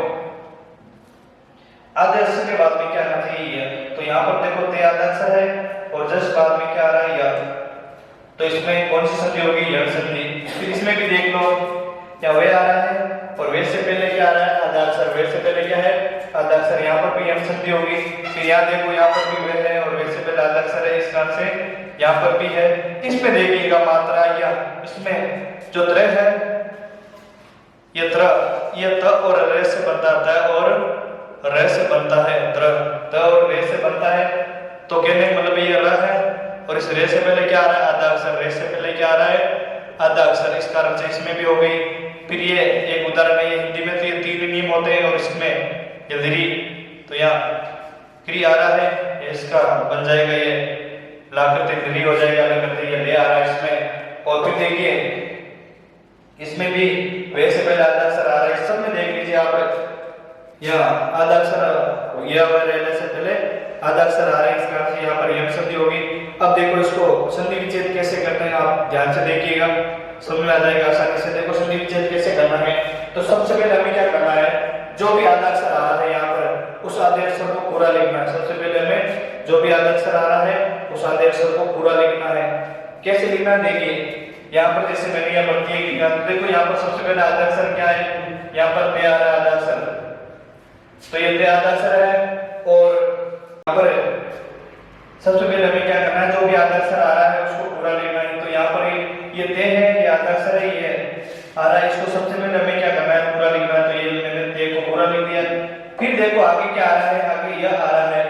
आधे अक्षर के बाद में क्या आना चाहिए? यह। तो यहाँ पर देखो ते आधा अक्षर है और जस्ट बाद में क्या आ रहा है? यह। तो इसमें कौन सी संधि होगी? यण संधि। फिर इसमें भी देख लो, क्या वे आ रहा है और वे से पहले क्या आ रहा है? आधा अक्षर। वे से पहले क्या है? आधा अक्षर। यहाँ पर भी यण संधि होगी। फिर यहाँ देखो, यहाँ पर भी वे है और वे से पहले आधा अक्षर है, इस कारण से यहाँ पर भी है। इसमें देखिएगा मात्रा, या इसमें जो त्र है, ये त्र, ये त और र से बनता है, और र से बनता है, त और रे से बनता है। तो कहने का मतलब ये र है और इस रे से पहले क्या आ रहा है? आधा अक्षर। रे से पहले क्या आ रहा है? आधा अक्षर। इस कारण से इसमें भी हो गई। फिर ये एक उदाहरण है, ये हिंदी में तो ये 3 नियम होते हैं और इसमें ये री, तो यहाँ क्री आ रहा है, इसका बन जाएगा ये ला करते री हो जाएगा, ला करते ये ले आ रहा है इसमें। और फिर देखिए इसमें भी वे से पहले आधा अक्षर आ रहा है। सब में देख लीजिए आप, यहाँ आधा अक्षर, यह रहने से पहले आधा अक्षर आ रहा है, इस कारण से यहाँ पर यम संधि होगी। अब देखो इसको संधि विच्छेद कैसे करते हैं, आप ध्यान से देखिएगा, समझ में आ जाएगा आसानी से। देखो संधि विच्छेद कैसे करना है, तो सबसे पहले हमें क्या करना है? जो भी आधा अक्षर आ रहा है यहाँ पर, उस आधे अक्षर को पूरा लिखना है। सबसे पहले हमें जो भी आधा अक्षर आ रहा है, उस आधे अक्षर को पूरा लिखना है। कैसे लिखना है? देखिए यहाँ पर जैसे मैंने यहाँ पर किया, देखो यहाँ पर सबसे पहले आधा अक्षर क्या है? यहाँ पर ते आ रहा है आधा अक्षर, तो ये ते आधा अक्षर है। और यहाँ पर सबसे पहले हमें क्या करना है? जो भी आधा अक्षर आ रहा है उसको पूरा लिखना है। तो यहाँ पर ये ते है, ये आधा अक्षर है, ये आ रहा है, इसको सबसे पहले हमें क्या करना है? पूरा लिखना है। तो ये मैंने ते को पूरा लिख दिया। फिर देखो आगे क्या आ रहा है? आगे यह आ रहा है।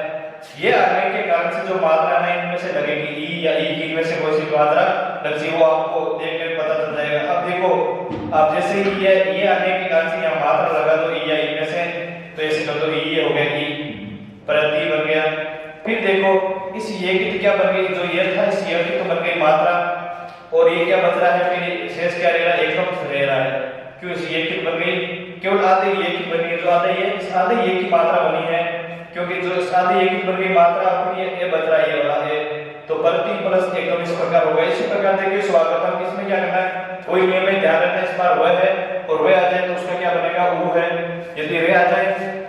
ये आने के कारण से जो मात्रा है इनमें से लगेगी, ई या ई की इनमें से कोई सी मात्रा लगती है, वो आपको देख के पता चल जाएगा। अब देखो, आप जैसे ही ये आने के कारण से यहाँ मात्रा लगा दो ई या ई में से, तो ऐसे कर दो, ई हो गया, ई प्रति बन गया। फिर देखो इस ये की क्या बन गई? जो ये था इस ये की तो बन गई मात्रा, और ये क्या बच रहा है? फिर शेष क्या रह रहा है? एकम रह रहा है। क्यों? इस ये की बन गई, केवल आधे ये की बनी है। जो आधे ये, इस आधे ये की मात्रा बनी है, क्योंकि जो इस आधे ये की बन गई मात्रा, फिर ये बच रहा है, ये वाला है, तो प्रति प्लस एकम इस प्रकार होगा। इसी प्रकार देखिए स्वागतम, इसमें क्या करना है? कोई नियम में ध्यान रखना, इस बार वह है और वह आ जाए तो उसका क्या बनेगा? ऊ है। यदि वे आ जाए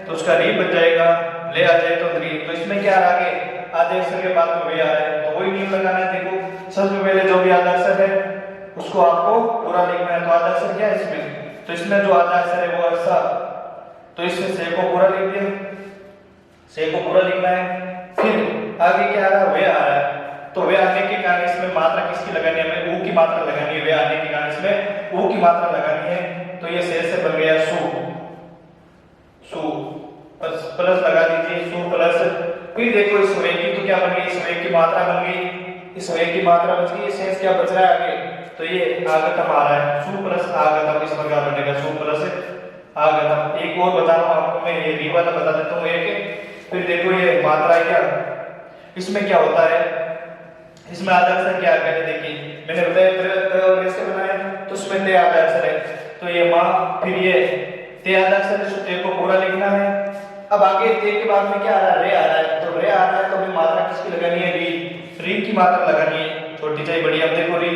तो उसका री बन जाएगा, ले आ जाए तो री। तो इसमें क्या आ गया? आधे अक्षर के बाद में वे आ रहा है, तो वही नियम लगाना है। देखो सबसे पहले जो भी आधा अक्षर है उसको आपको पूरा लिखना है। तो आधा अक्षर क्या है इसमें? तो इसमें जो आधा अक्षर है वो अर्सा, तो इसमें से को पूरा लिख दिया, से को पूरा लिखना है। फिर आगे क्या आ रहा है? वे आ रहा है, तो वे आने के कारण इसमें मात्रा किसकी लगानी है? हमें ऊ की मात्रा लगानी है। वे आने के कारण इसमें ऊ की मात्रा लगानी है। तो ये से बन गया सु, सु प्लस लगा दीजिए, सु प्लस। फिर देखो इस वे की तो क्या बन गई? इस वे की मात्रा बन गई, इस वे की मात्रा बच गई। शेष क्या बच रहा है आगे? तो ये आगतम आ रहा है, सु प्लस आगतम, इस प्रकार बनेगा सु प्लस आगतम। एक और बता रहा हूं आपको मैं, ये री वाला बता देता हूं एक। फिर देखो ये मात्रा क्या, इसमें क्या होता है? इसमें आधा अक्षर क्या है? देखिए मैंने बताया और इससे बनाया, तो उसमें ते आधा अक्षर है, तो ये मां, फिर ये ते आधा अक्षर है, ते को पूरा लिखना है। अब आगे ते के बाद में क्या आ रहा है? रे आ रहा है, तो रे आ रहा है तो हमें मात्रा किसकी लगानी है? री, री की मात्रा लगानी है, छोटी चाहे बड़ी। अब देखो री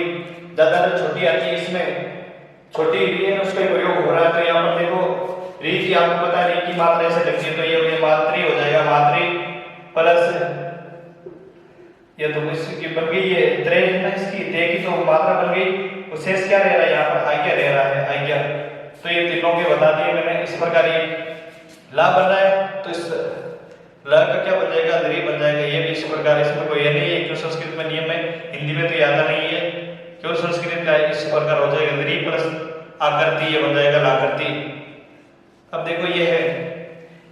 ज्यादा छोटी आती है, इसमें छोटी री है उसका प्रयोग हो रहा है। तो यहाँ पर देखो री की आपको पता है री की मात्रा ऐसे लगती है, तो ये मात्री हो जाएगा, मात्री प्लस ये तो इसकी बन गई, ये त्रे है ना, इसकी ते की तो मात्रा बन गई। तो शेष क्या रह रहा है? यहाँ पर आज्ञा रह रहा है, आज्ञा। तो ये तीनों के बता दिए मैंने। इस प्रकार ये ला बन रहा है, तो इस ला का क्या बन जाएगा? री बन जाएगा। ये भी इस प्रकार, इसमें कोई ये नहीं है, क्यों संस्कृत में नियम है, हिंदी में तो याद नहीं है, क्यों संस्कृत का इस प्रकार हो जाएगा, री प्लस आकृति, ये बन जाएगा लाकृति। अब देखो ये है,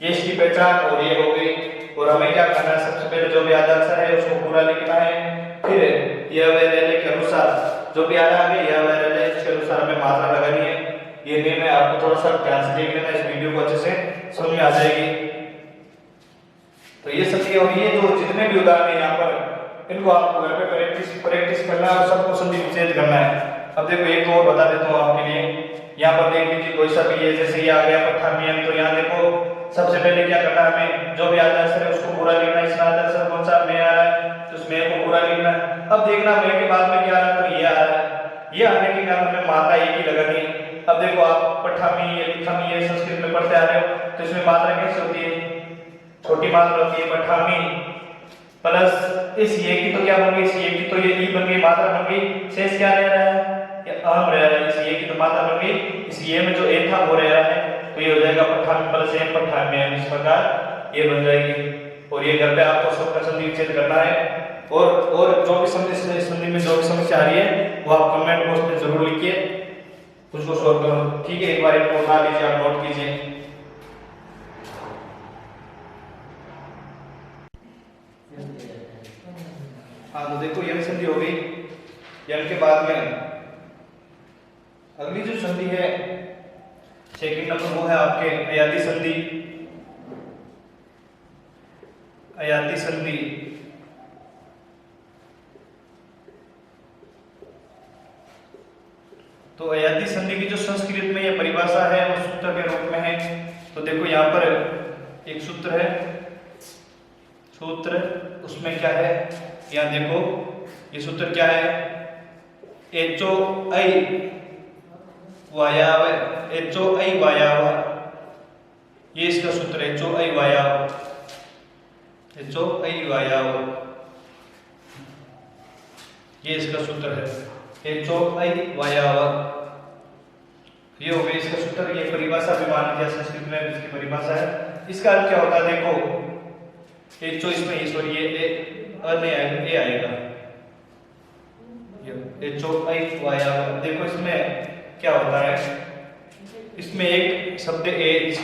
ये इसकी पहचान और ये हो गई। और हमें क्या करना है? सबसे पहले जो भी आधा अक्षर है उसको पूरा लिखना है। फिर यह वे रहने के अनुसार जो भी आ रहा है यह वे रहने इसके अनुसार हमें मात्रा लगानी है। ये नियम है, आपको थोड़ा सा ध्यान से देख लेना, इस वीडियो को अच्छे से समझ में आ जाएगी। तो ये सब चीजें, और ये जो जितने भी उदाहरण है यहाँ पर, इनको आपको घर पे प्रैक्टिस करना है और सबको संधि विच्छेद करना है। अब देखो एक और बता देता हूँ आपके लिए। यहाँ पर देख लीजिए कोई सा भी है, जैसे ये आ गया पट्ठा नियम। तो यहाँ देखो सबसे पहले क्या करना है? हमें जो भी आधा अक्षर है उसको पूरा लिखना है। इसमें आधा अक्षर कौन सा? में आ रहा है, तो उसमें को पूरा लिखना है। अब देखना में के बाद में क्या आ रहा है? तो ये आ रहा है। ये आने के कारण हमें मात्रा एक ही लगानी है। अब देखो आप पट्ठा में ये लिखा में ये संस्कृत में पढ़ते आ रहे हो, तो इसमें मात्रा कैसे होती है? छोटी मात्रा होती है पट्ठा में, प्लस इस ये की तो क्या बन गई, इस ये की तो ये ई बन गई, मात्रा बन गई, शेष क्या रह रहा है, ये अहम रह रहा है। इस ये की तो मात्रा बन गई, इस ये में जो ए था वो रह रहा है, तो ये हो जाएगा 98 प्लस 1 98, इस प्रकार ये बन जाएगी। और ये घर पे आपको सबका संधि विच्छेद करना है। और जो भी संधि में जो भी समस्या आ रही है वो आप कमेंट बॉक्स में जरूर लिखिए, उसको सॉल्व करो। ठीक है, एक बार इनको उठा लीजिए, आप नोट कीजिए। हाँ तो देखो यम संधि हो गई। यम के बाद में अगली जो संधि है सेकंड नंबर वो है आपके अयाती संधि। अयाती संधि तो अयाती संधि की जो संस्कृत में ये परिभाषा है वो सूत्र के रूप में है। तो देखो यहाँ पर एक सूत्र है, सूत्र उसमें क्या है, यहाँ देखो ये सूत्र क्या है, एचो आई वायाव, एचो आई वायाव, ये इसका सूत्र है, एचो आई वायाव, एचो आई वायाव, ये इसका सूत्र है, एचो आई वायाव, ये हो गया इसका सूत्र। ये परिभाषा भी मान लिया संस्कृत में इसकी परिभाषा है। इसका अर्थ क्या होता है, देखो एचो इसमें ये सॉरी ये अ नहीं आएगा, ए आएगा, ये एचो आई वायाव। देखो इसमें क्या होता है, इसमें एक शब्द एज,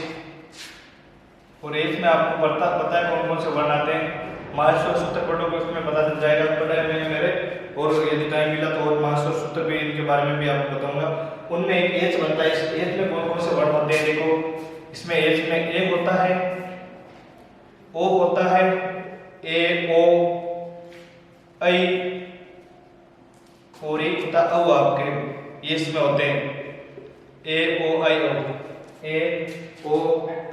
और एज में आपको पता है कौन कौन से वर्ण आते हैं। महाश्वर सूत्र पढ़ोगे उसमें पता चल जाएगा, पढ़ाए मैंने मेरे, और यदि टाइम मिला तो और महाश्वर सूत्र भी इनके बारे में भी आपको बताऊंगा। उनमें एक एज बनता है, इस एज में कौन कौन से वर्ण होते हैं। देखो इसमें एज में ए होता है, ओ होता है, ए ओ आई, और एक होता है औ आपके, ये इसमें होते हैं ए ओ आई ओ, ए ओ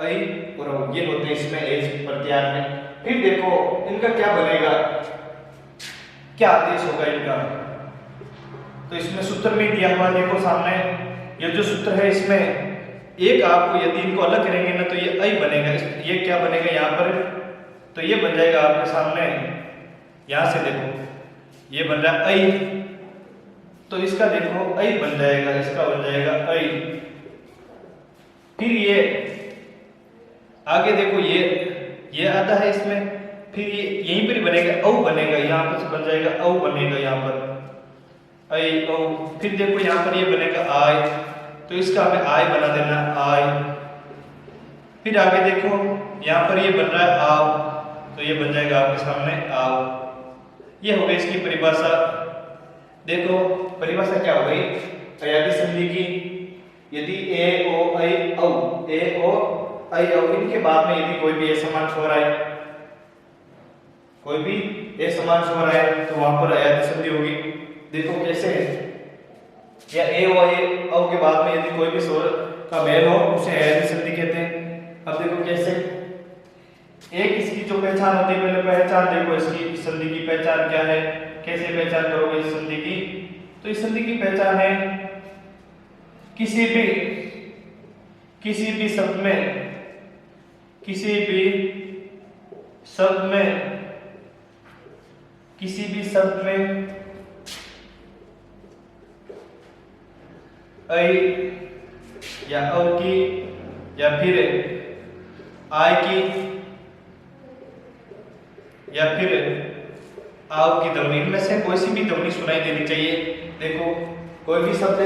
आई और औ, ये होते हैं इसमें एज प्रत्यार में। फिर देखो इनका क्या बनेगा, क्या आदेश होगा इनका, तो इसमें सूत्र में दिया हुआ देखो सामने, ये जो सूत्र है इसमें एक आपको यदि इनको अलग करेंगे ना तो ये आई बनेगा, ये क्या बनेगा यहाँ पर, तो ये बन जाएगा आपके सामने, यहां से देखो ये बन रहा है आई, तो इसका देखो आई बन जाएगा, इसका बन जाएगा आई। फिर ये आगे देखो ये आता है इसमें, फिर ये यहीं पर ही बनेगा, औ बनेगा, यहाँ पर से बन जाएगा औ बनेगा यहाँ पर आई औ। फिर देखो यहाँ पर ये बनेगा आय, तो इसका हमें आय बना देना आय। फिर आगे देखो यहाँ पर ये बन रहा है आव, तो ये बन जाएगा आपके सामने आव। ये हो गई इसकी परिभाषा। देखो परिभाषा क्या हो गई अयाती संधि की, यदि ए ओ आई औ, ए ओ आई औ, इनके बाद में यदि कोई भी असमान स्वर आए, कोई भी असमान स्वर आए तो वहां पर अयाती संधि होगी। देखो कैसे, या ए ओ आई औ के बाद में यदि कोई भी स्वर का मेल हो उसे अयाती संधि कहते हैं। अब देखो कैसे, एक इसकी जो पहचान होती है, पहले पहचान देखो इसकी संधि की पहचान क्या है, कैसे पहचान करोगे इस संधि की, तो इस संधि की पहचान है किसी भी शब्द में, किसी भी शब्द में ऐ या औ की या फिर आय की या फिर आव की ध्वनि, इनमें से कोई सी भी ध्वनि सुनाई देनी चाहिए। देखो कोई भी शब्द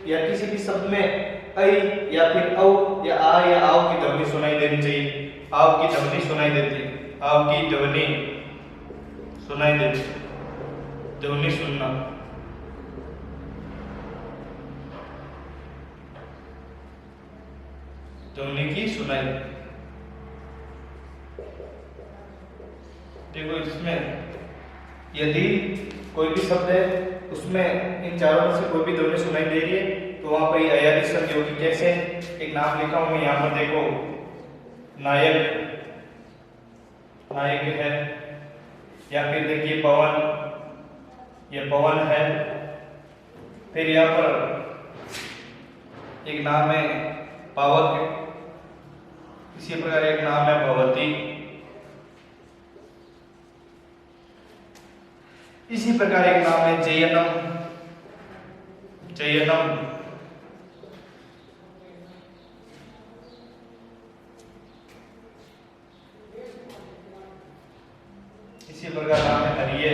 या किसी भी शब्द में ऐ या फिर औ या आ या आव की ध्वनि सुनाई देनी चाहिए। आव की ध्वनि सुनाई देती, आव की ध्वनि सुनाई देती, ध्वनि सुनना। ध्वनि की सुनाई। देखो इसमें यदि कोई भी शब्द है उसमें इन चारों में से कोई भी ध्वनि सुनाई दे रही है तो वहां पर अयाती संधि होगी। कैसे, एक नाम लिखा हूं मैं यहाँ पर, देखो नायक, नायक है, या फिर देखिए पवन, ये पवन है। फिर यहाँ पर एक नाम है पावक, इसी प्रकार एक नाम है भगवती। इसी प्रकार एक नाम है जयनम। जयनम इसी प्रकार नाम है हरिये।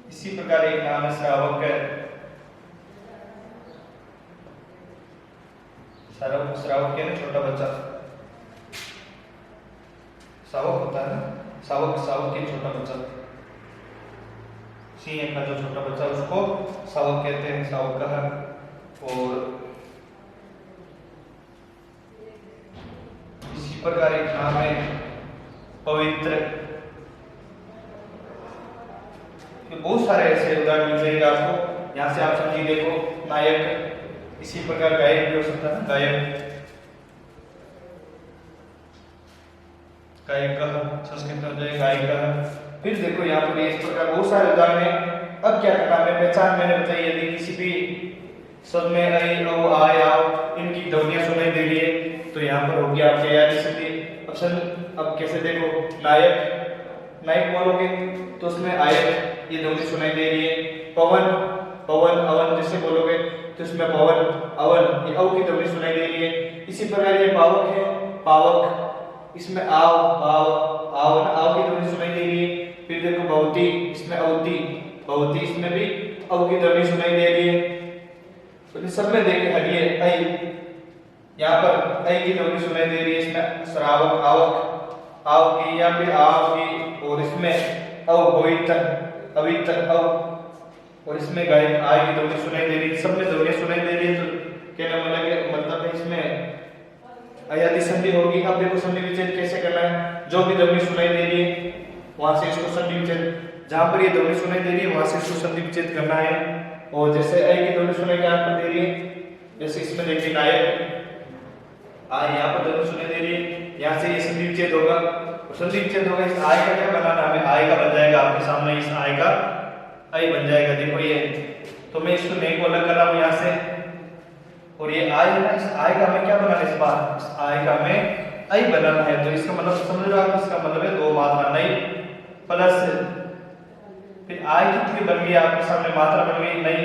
इसी प्रकार एक नाम है श्रावक है। श्रावक है ना, छोटा बच्चा शावक होता है ना, शावक के छोटा बच्चा, सिंह का जो छोटा बच्चा उसको शावक कहते हैं, शावक का है। और इसी प्रकार एक नाम है पवित्र। बहुत सारे ऐसे उदाहरण मिल जाएंगे आपको, यहाँ से आप समझिए। देखो नायक, इसी प्रकार गायक भी हो सकता है, गायक, गायक का संस्कृत में हो जाएगा गायक का। फिर देखो यहाँ पर इस प्रकार बहुत सारे उदाहरण हैं। अब क्या करना है, पहचान मैंने बताई। यदि किसी भी शब्द में ऐ औ आय आओ इनकी ध्वनियां सुनाई दे रही है तो यहाँ पर हो गया आपके याद संधि ऑप्शन। अब कैसे देखो, नायक, नायक बोलोगे तो उसमें आयक ये ध्वनि सुनाई दे रही है। पवन, पवन, अवन जैसे बोलोगे तो इसमें पवन, अवन ये औ की ध्वनि सुनाई दे रही है। इसी प्रकार ये पावक है, पावक, इसमें आव, आव, आव ना, आव की ध्वनि सुनाई दे रही है। फिर देखो भवती, इसमें अवती, भवती, इसमें भी अव की ध्वनि सुनाई दे रही है। तो सब में देखे हरिये ऐ, यहाँ पर ऐ की ध्वनि सुनाई दे रही है। इसमें श्रावक, आवक, आव की, यहाँ पे आव की, और इसमें अव, भवित, अवित, अव, और इसमें गायक आय की ध्वनि सुनाई दे रही है। सब में ध्वनि सुनाई दे रही है। तो कहने मतलब है इसमें अयादि संधि होगी। अब देखो संधि विच्छेद कैसे करना है। जो भी ध्वनि सुनाई दे रही है वहां से इसको संधि विच्छेद, जहां पर ये ध्वनि सुनाई दे रही है वहां से इसको संधि विच्छेद करना है। और जैसे ऐ की ध्वनि सुनाई यहाँ पर दे रही है, जैसे इसमें देखिए नायक, आय यहाँ पर ध्वनि सुनाई दे रही है, यहाँ से ये संधि विच्छेद होगा। संधि विच्छेद होगा, इस आय का क्या बनाना है, आय का बन जाएगा आपके सामने, इस आय का ऐ बन जाएगा। देखो ये, तो मैं इसको नहीं को अलग कर रहा हूँ यहाँ से, और ये आय है ना, इस आय का हमें क्या बनाना है, इस बार इस आय का हमें ऐ बनाना है। तो इसका मतलब समझ रहे हो आप, इसका मतलब है दो मात्रा नहीं प्लस, फिर आय कितनी बन गई आपके सामने, मात्रा बन गई नहीं।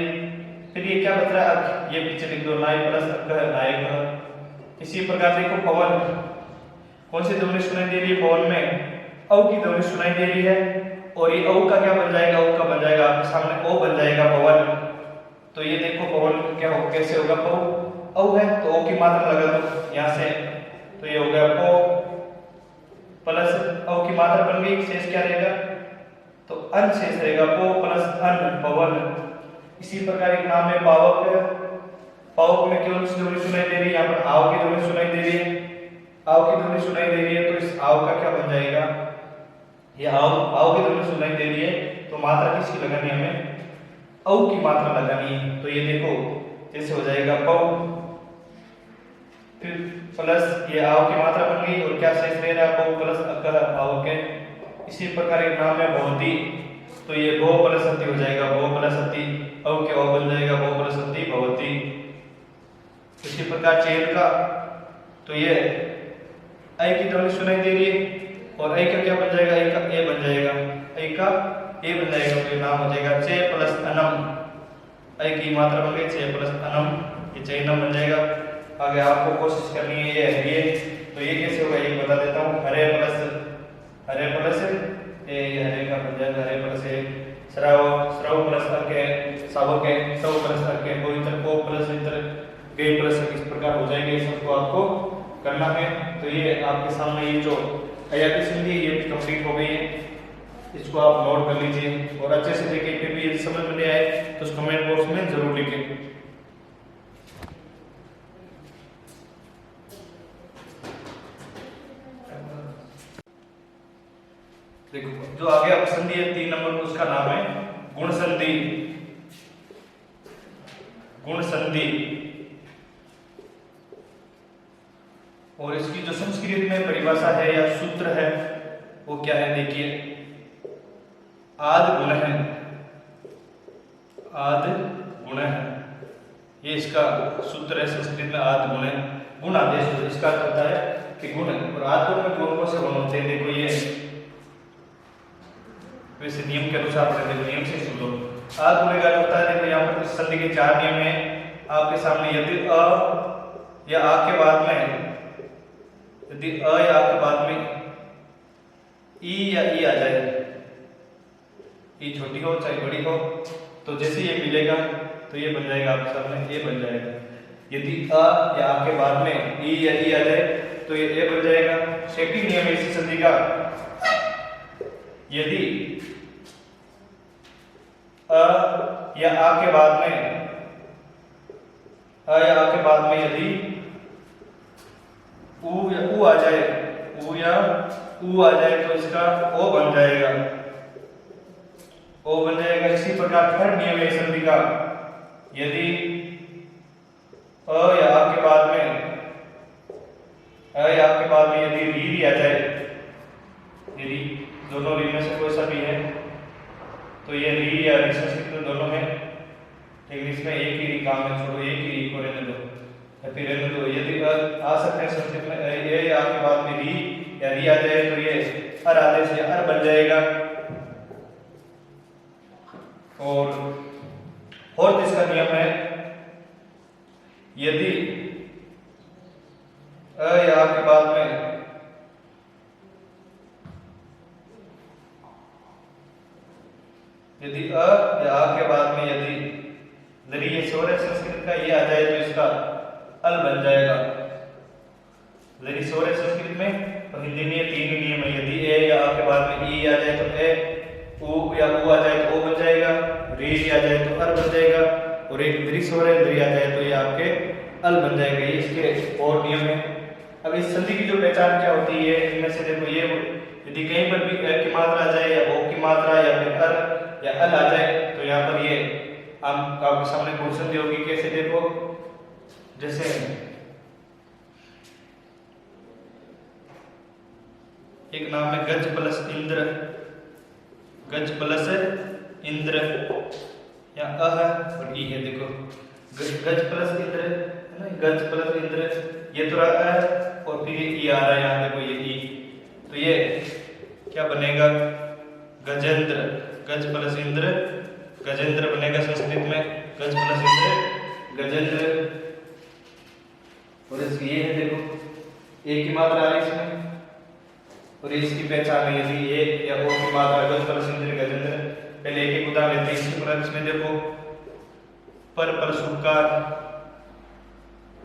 फिर ये क्या बच रहा है, ये पीछे लिख दो, नाय प्लस नायक। इसी प्रकार देखो पवन, कौन सी ध्वनि सुनाई दे रही है, पवन में औ की ध्वनि सुनाई दे रही है। और ये औ का क्या बन जाएगा, औ का बन जाएगा आपके सामने, ओ बन जाएगा पवन। तो ये देखो पवन क्या हो, कैसे होगा, पौ औ है तो ओ की मात्रा लगा दो यहाँ से, तो ये हो गया पौ प्लस औ की मात्रा बन गई, शेष क्या रहेगा, तो अन शेष रहेगा, पौ प्लस अन, पवन। इसी प्रकार एक नाम है पावक है। पावक में केवल ध्वनि सुनाई दे रही है, यहाँ पर आव की ध्वनि सुनाई दे रही है, आव की ध्वनि सुनाई दे रही है। तो इस आव का क्या बन जाएगा, ये आव की ध्वनि सुनाई दे रही है, तो मात्रा किसकी लगानी है, हमें औ की मात्रा लगानी है। तो ये देखो जैसे हो जाएगा पौ, फिर प्लस ये आव की मात्रा बन गई, और क्या शेष रह रहा है, पौ प्लस अकर आव के। इसी प्रकार एक नाम है भवती, तो ये भो प्लस अति हो जाएगा, भो प्लस अति, औ के औ बन जाएगा, भो प्लस अति भवती। इसी प्रकार चेल का, तो ये ऐ की ध्वनि सुनाई दे रही है, और ऐ का क्या बन जाएगा, ऐ का ए बन जाएगा, ऐ का ए बन जाएगा, तो ये नाम हो जाएगा चे प्लस अनम। ऐ की मात्रा बन गई चे प्लस अनम, ये चैनम बन जाएगा। आगे आपको कोशिश करनी है ये हरिये, तो ये कैसे होगा ये बता देता हूँ। हरे प्लस ये हरे का बन जाएगा, हरे प्लस श्राव, श्रव प्लस अर्के, शावक है, सव प्लस अर्के, पवित्र, को प्लस इतर, गए प्लस, इस प्रकार हो जाएंगे। ये सबको आपको करना है। तो ये आपके सामने ये जो अयाती संधि ये भी कंप्लीट हो गई है, इसको आप नोट कर लीजिए और अच्छे से देखिए। फिर भी यदि समझ में नहीं आए तो कमेंट बॉक्स में जरूर लिखें। देखो जो आगे अब संधि है 3 नंबर, उसका नाम है गुण संधि। गुण संधि, और इसकी जो संस्कृत में परिभाषा है या सूत्र है वो क्या है, देखिए आद गुण है, आद गुण है, ये इसका सूत्र है संस्कृत में, आद गुण है। गुण आदेश, इसका अर्थ होता है कि गुण, और आद गुण में कौन कौन से गुण होते हैं, देखो ये वैसे नियम के अनुसार पढ़े, देखो नियम से सुन लो। आ बोलेगा होता है, देखो यहाँ पर इस संधि के 4 नियम है आपके सामने। यदि अ या आ के बाद में, यदि अ या आ के बाद में ई या ई आ जाए, ई छोटी हो चाहे बड़ी हो, तो जैसे ये मिलेगा तो ये बन जाएगा आपके सामने, ये बन जाएगा। यदि अ या आ के बाद में ई या ई आ जाए तो ये ए बन जाएगा। सेकंड नियम है इसी संधि का, यदि अ या आ के बाद में, अ या आ के बाद में यदि उ या उ आ जाए, उ या उ आ जाए तो इसका ओ बन जाएगा, ओ बन जाएगा। इसी प्रकार थर्ड नियम है संधि का, यदि अ या आ के बाद में, अ या आ के बाद में यदि री आ जाए, यदि दोनों री में से कोई सा भी है तो ये री या री संस्कृत में दोनों है, लेकिन इसमें एक ही री काम है, छोड़ो एक ही री को रहने दो या फिर रहने दो। यदि आ सकते हैं संस्कृत में ये या के बाद में री या री आ जाए तो ये अर आदेश या अर बन जाएगा। और फोर्थ इसका नियम है, यदि अ या आ के बाद में यदि अ या आ के बाद में यदि लरी ये स्वर है संस्कृत का, ये आ जाए तो इसका अल बन जाएगा। लरी स्वर है संस्कृत में और हिंदी में ये 3 नियम है। यदि ए या आ के बाद में ई आ जाए तो ए, उ या उ आ जाए तो ओ बन जाएगा, री आ जाए तो अल बन जाएगा, और एक लरी स्वर है लरी आ जाए तो ये आपके अल बन जाएगा। ये इसके और नियम है। अब इस संधि की जो पहचान क्या होती है, इनमें से देखो ये यदि कहीं पर भी ए की मात्रा आ जाए या ओ की मात्रा या फिर अर या अल आ जाए तो यहाँ पर ये आपके सामने गुण संधि होगी। कैसे देखो, जैसे एक नाम है गज प्लस इंद्र, गज प्लस इंद्र, या अ है और ई है। देखो गज प्लस इंद्र है ना, गज प्लस इंद्र, ये तो रहा है और फिर ये ई आ रहा है यहाँ, देखो ये ई, तो ये क्या बनेगा, गजेंद्र, गज प्लस इंद्र गजेंद्र बनेगा संस्कृत में, गज प्लस इंद्र गजेंद्र। और इसकी ये है देखो एक की मात्रा आ रही है इसमें, और इसकी पहचान है यदि ए या ओ की मात्रा गज प्लस इंद्र गजेंद्र। पहले एक एक उदाहरण लेते हैं इसके बाद। इसमें देखो पर शुभकार,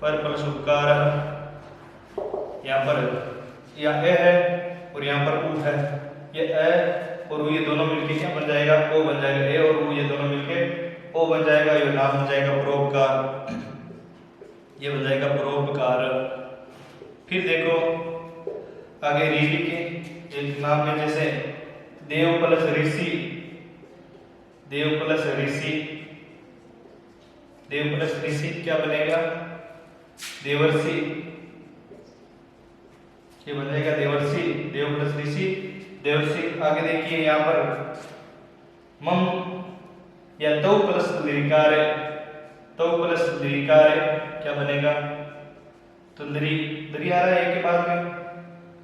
पर शुभकार, यहाँ पर या ए है और यहाँ पर उ है, ये ए और उ ये दोनों मिलके क्या बन जाएगा, ओ बन जाएगा। ए और उ ये दोनों मिलके ओ बन जाएगा, ये नाम बन जाएगा परोपकार, ये बन जाएगा परोपकार। फिर देखो आगे ऋषि के एक नाम है, जैसे देव प्लस ऋषि, देव प्लस ऋषि, देव प्लस ऋषि क्या बनेगा, देवर्षि, ये बन जाएगा देवर्षि, देव प्लस ऋषि देवर्षि। आगे देखिए यहाँ पर मम या तौ प्लस लिरिकार, तौ प्लस लिरिकार क्या बनेगा, तो दरी, दरी आ रहा है एक के बाद में,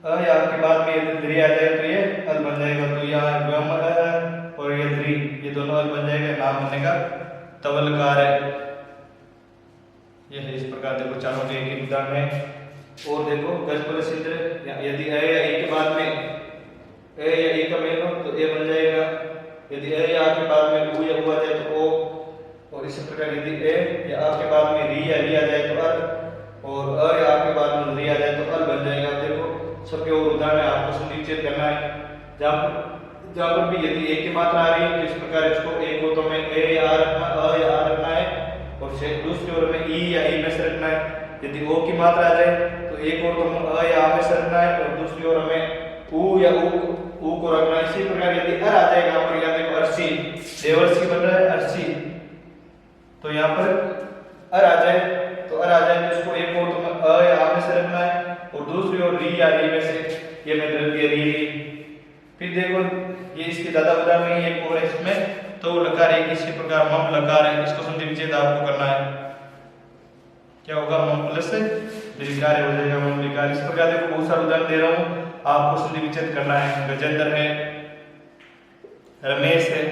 अ या के बाद में यदि दरी आ जाए तो ये अल बन जाएगा, तो यहाँ गम और ये दरी ये दोनों अल बन जाएगा, नाम बनेगा तवलकार है। ये है इस प्रकार देखो चारों के एक उदाहरण है। और देखो गज प्लस इंद्र, यदि ए या ई के बाद में ए या ई का मेल हो तो ए बन जाएगा, यदि ए या आ के बाद में उ या उ आ जाए तो ओ, और इसी प्रकार यदि ए या आ के बाद में री या री आ जाए तो अल, और अ या आ के बाद में री आ जाए तो अल बन जाएगा। देखो सबके और उदाहरण आपको सुनिश्चित करना है। जहाँ पर भी यदि ए की मात्रा आ रही है तो इस प्रकार इसको एक को तो में ए या आ रखना, अ या आ रखना है, और दूसरी ओर में ई या ई में से रखना है। यदि ओ की मात्रा आ जाए तो एक और तो अ या आ में से रखना है, और दूसरी ओर में उ या उ को रखना है। इसी प्रकार यदि अर आ जाएगा पर यहाँ देखो अर्षि, देवर्षि बन रहा है अर्षि, तो यहाँ पर अर आ जाए तो अर आ जाए तो इसको एक और तो अ या आ में से रखना है, और दूसरी ओर री या री में से ये में रख दिया री। फिर देखो ये इसके ज्यादा उदाहरण नहीं है, एक और इसमें तो लकार एक इसी प्रकार मम लकार है, इसको संधि विच्छेद आपको करना है। क्या होगा, मम प्लस लिकार हो जाएगा, मम लिकार। इस प्रकार देखो बहुत सारे उदाहरण दे रहा हूँ, आपको संधि विच्छेद करना है। गजेंद्र है, रमेश है,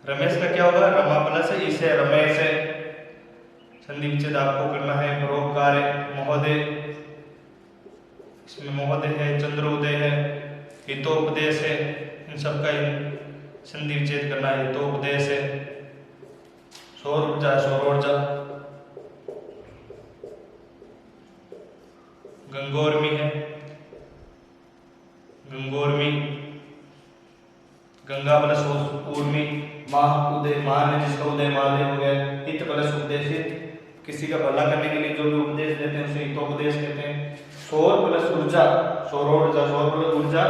रमेश का क्या होगा, रमा प्लस इसे रमेश है। संधि विच्छेद आपको करना है। परोपकार है, महोदय, इसमें महोदय है, चंद्रोदय है, हितोपदेश है, इन सबका संधि विच्छेद करना है। हितोपदेश है। सौर ऊर्जा, सौर ऊर्जा, गंगोर्मी है, गंगोर्मी, गंगा प्लस ऊर्मी, माह उदय, मान है जिसका उदय महादेव हो गया। हित प्लस उपदेशित, किसी का भला करने के लिए जो भी उपदेश देते हैं उसे हितोपदेश कहते हैं। सौर प्लस ऊर्जा, सौरोर्जा, सौर प्लस ऊर्जा,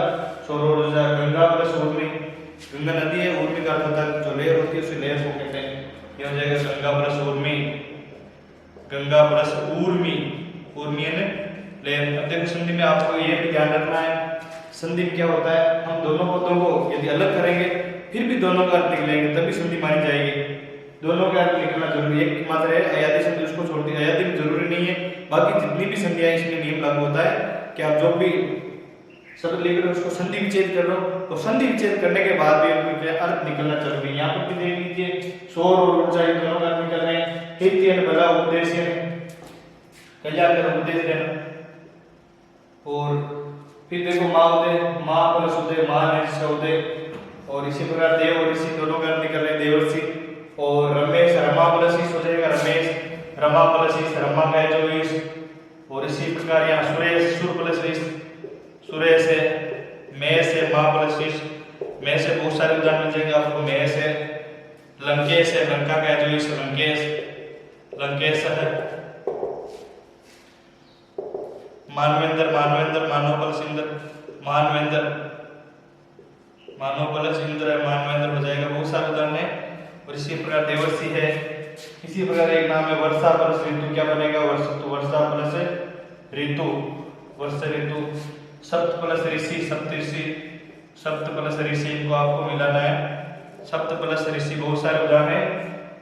सौरोर्जा, गंगा प्लस ऊर्मी, गंगा नदी है, ऊर्मी का अर्थ होता है जो लहर होती है उसे लहर को कहते हैं। ये हो जाएगा गंगा प्लस ऊर्मी, गंगा प्लस ऊर्मी, ऊर्मी है लहर। अब देखो संधि में आपको ये भी ध्यान रखना है, संधि में क्या होता है, हम दोनों पदों को यदि अलग करेंगे फिर भी दोनों का अर्थ निकलेंगे तभी संधि मानी जाएगी। दोनों का अर्थ निकलना जरूरी है। एक मात्र है अयादी संधि, उसको छोड़ दी, अयादी में जरूरी नहीं है। बाकी जितनी भी संधियां इसमें नियम लागू होता है कि आप जो भी शब्द लिख रहे हो उसको संधि विच्छेद कर लो, और संधि विच्छेद करने के बाद भी उनके अर्थ निकलना जरूरी है। यहाँ पर भी देख लीजिए, सौर और ऊर्जा ये दोनों का अर्थ निकल रहे हैं। हित भला उपदेश कल्याण कर उपदेश देना। और फिर देखो माँ उदय, माँ प्लस उदय, मान है जिसका उदय, और इसी प्रकार देव और ऋषि दोनों का अर्थ निकल रहे हैं, देवर्षि। और रमेश, रमा प्लस इस हो जाएगा रमेश, रमा प्लस इस, रमा का है जो इस। और इसी प्रकार यहाँ सुरेश, सुर प्लस इस, सुरेश है। मेष है, माँ प्लस इस, मेष से बहुत सारे उदाहरण मिल जाएंगे आपको। मेष है, लंकेश है, लंका का है जो इस, लंकेश, लंकेश है। मानवेंद्र, मानवेंद्र, मानव प्लस इंद्र, मानवेंद्र, मानव प्लस इंद्र है, मानवेंद्र हो जाएगा। बहुत सारे उदाहरण है। और इसी प्रकार देवर्षि है। इसी प्रकार एक नाम है वर्षा प्लस ऋतु, क्या बनेगा, वर्ष, तो वर्षा प्लस ऋतु, वर्ष ऋतु। सप्त प्लस ऋषि, सप्तऋषि, सप्त प्लस ऋषि, इनको आपको मिलाना है। सप्त प्लस ऋषि, बहुत सारे उदाहरण है।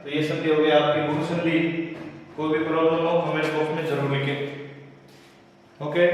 तो ये संधि हो गई आपकी गुरु संधि। कोई भी प्रॉब्लम हो कमेंट बॉक्स में जरूर लिखें। ओके।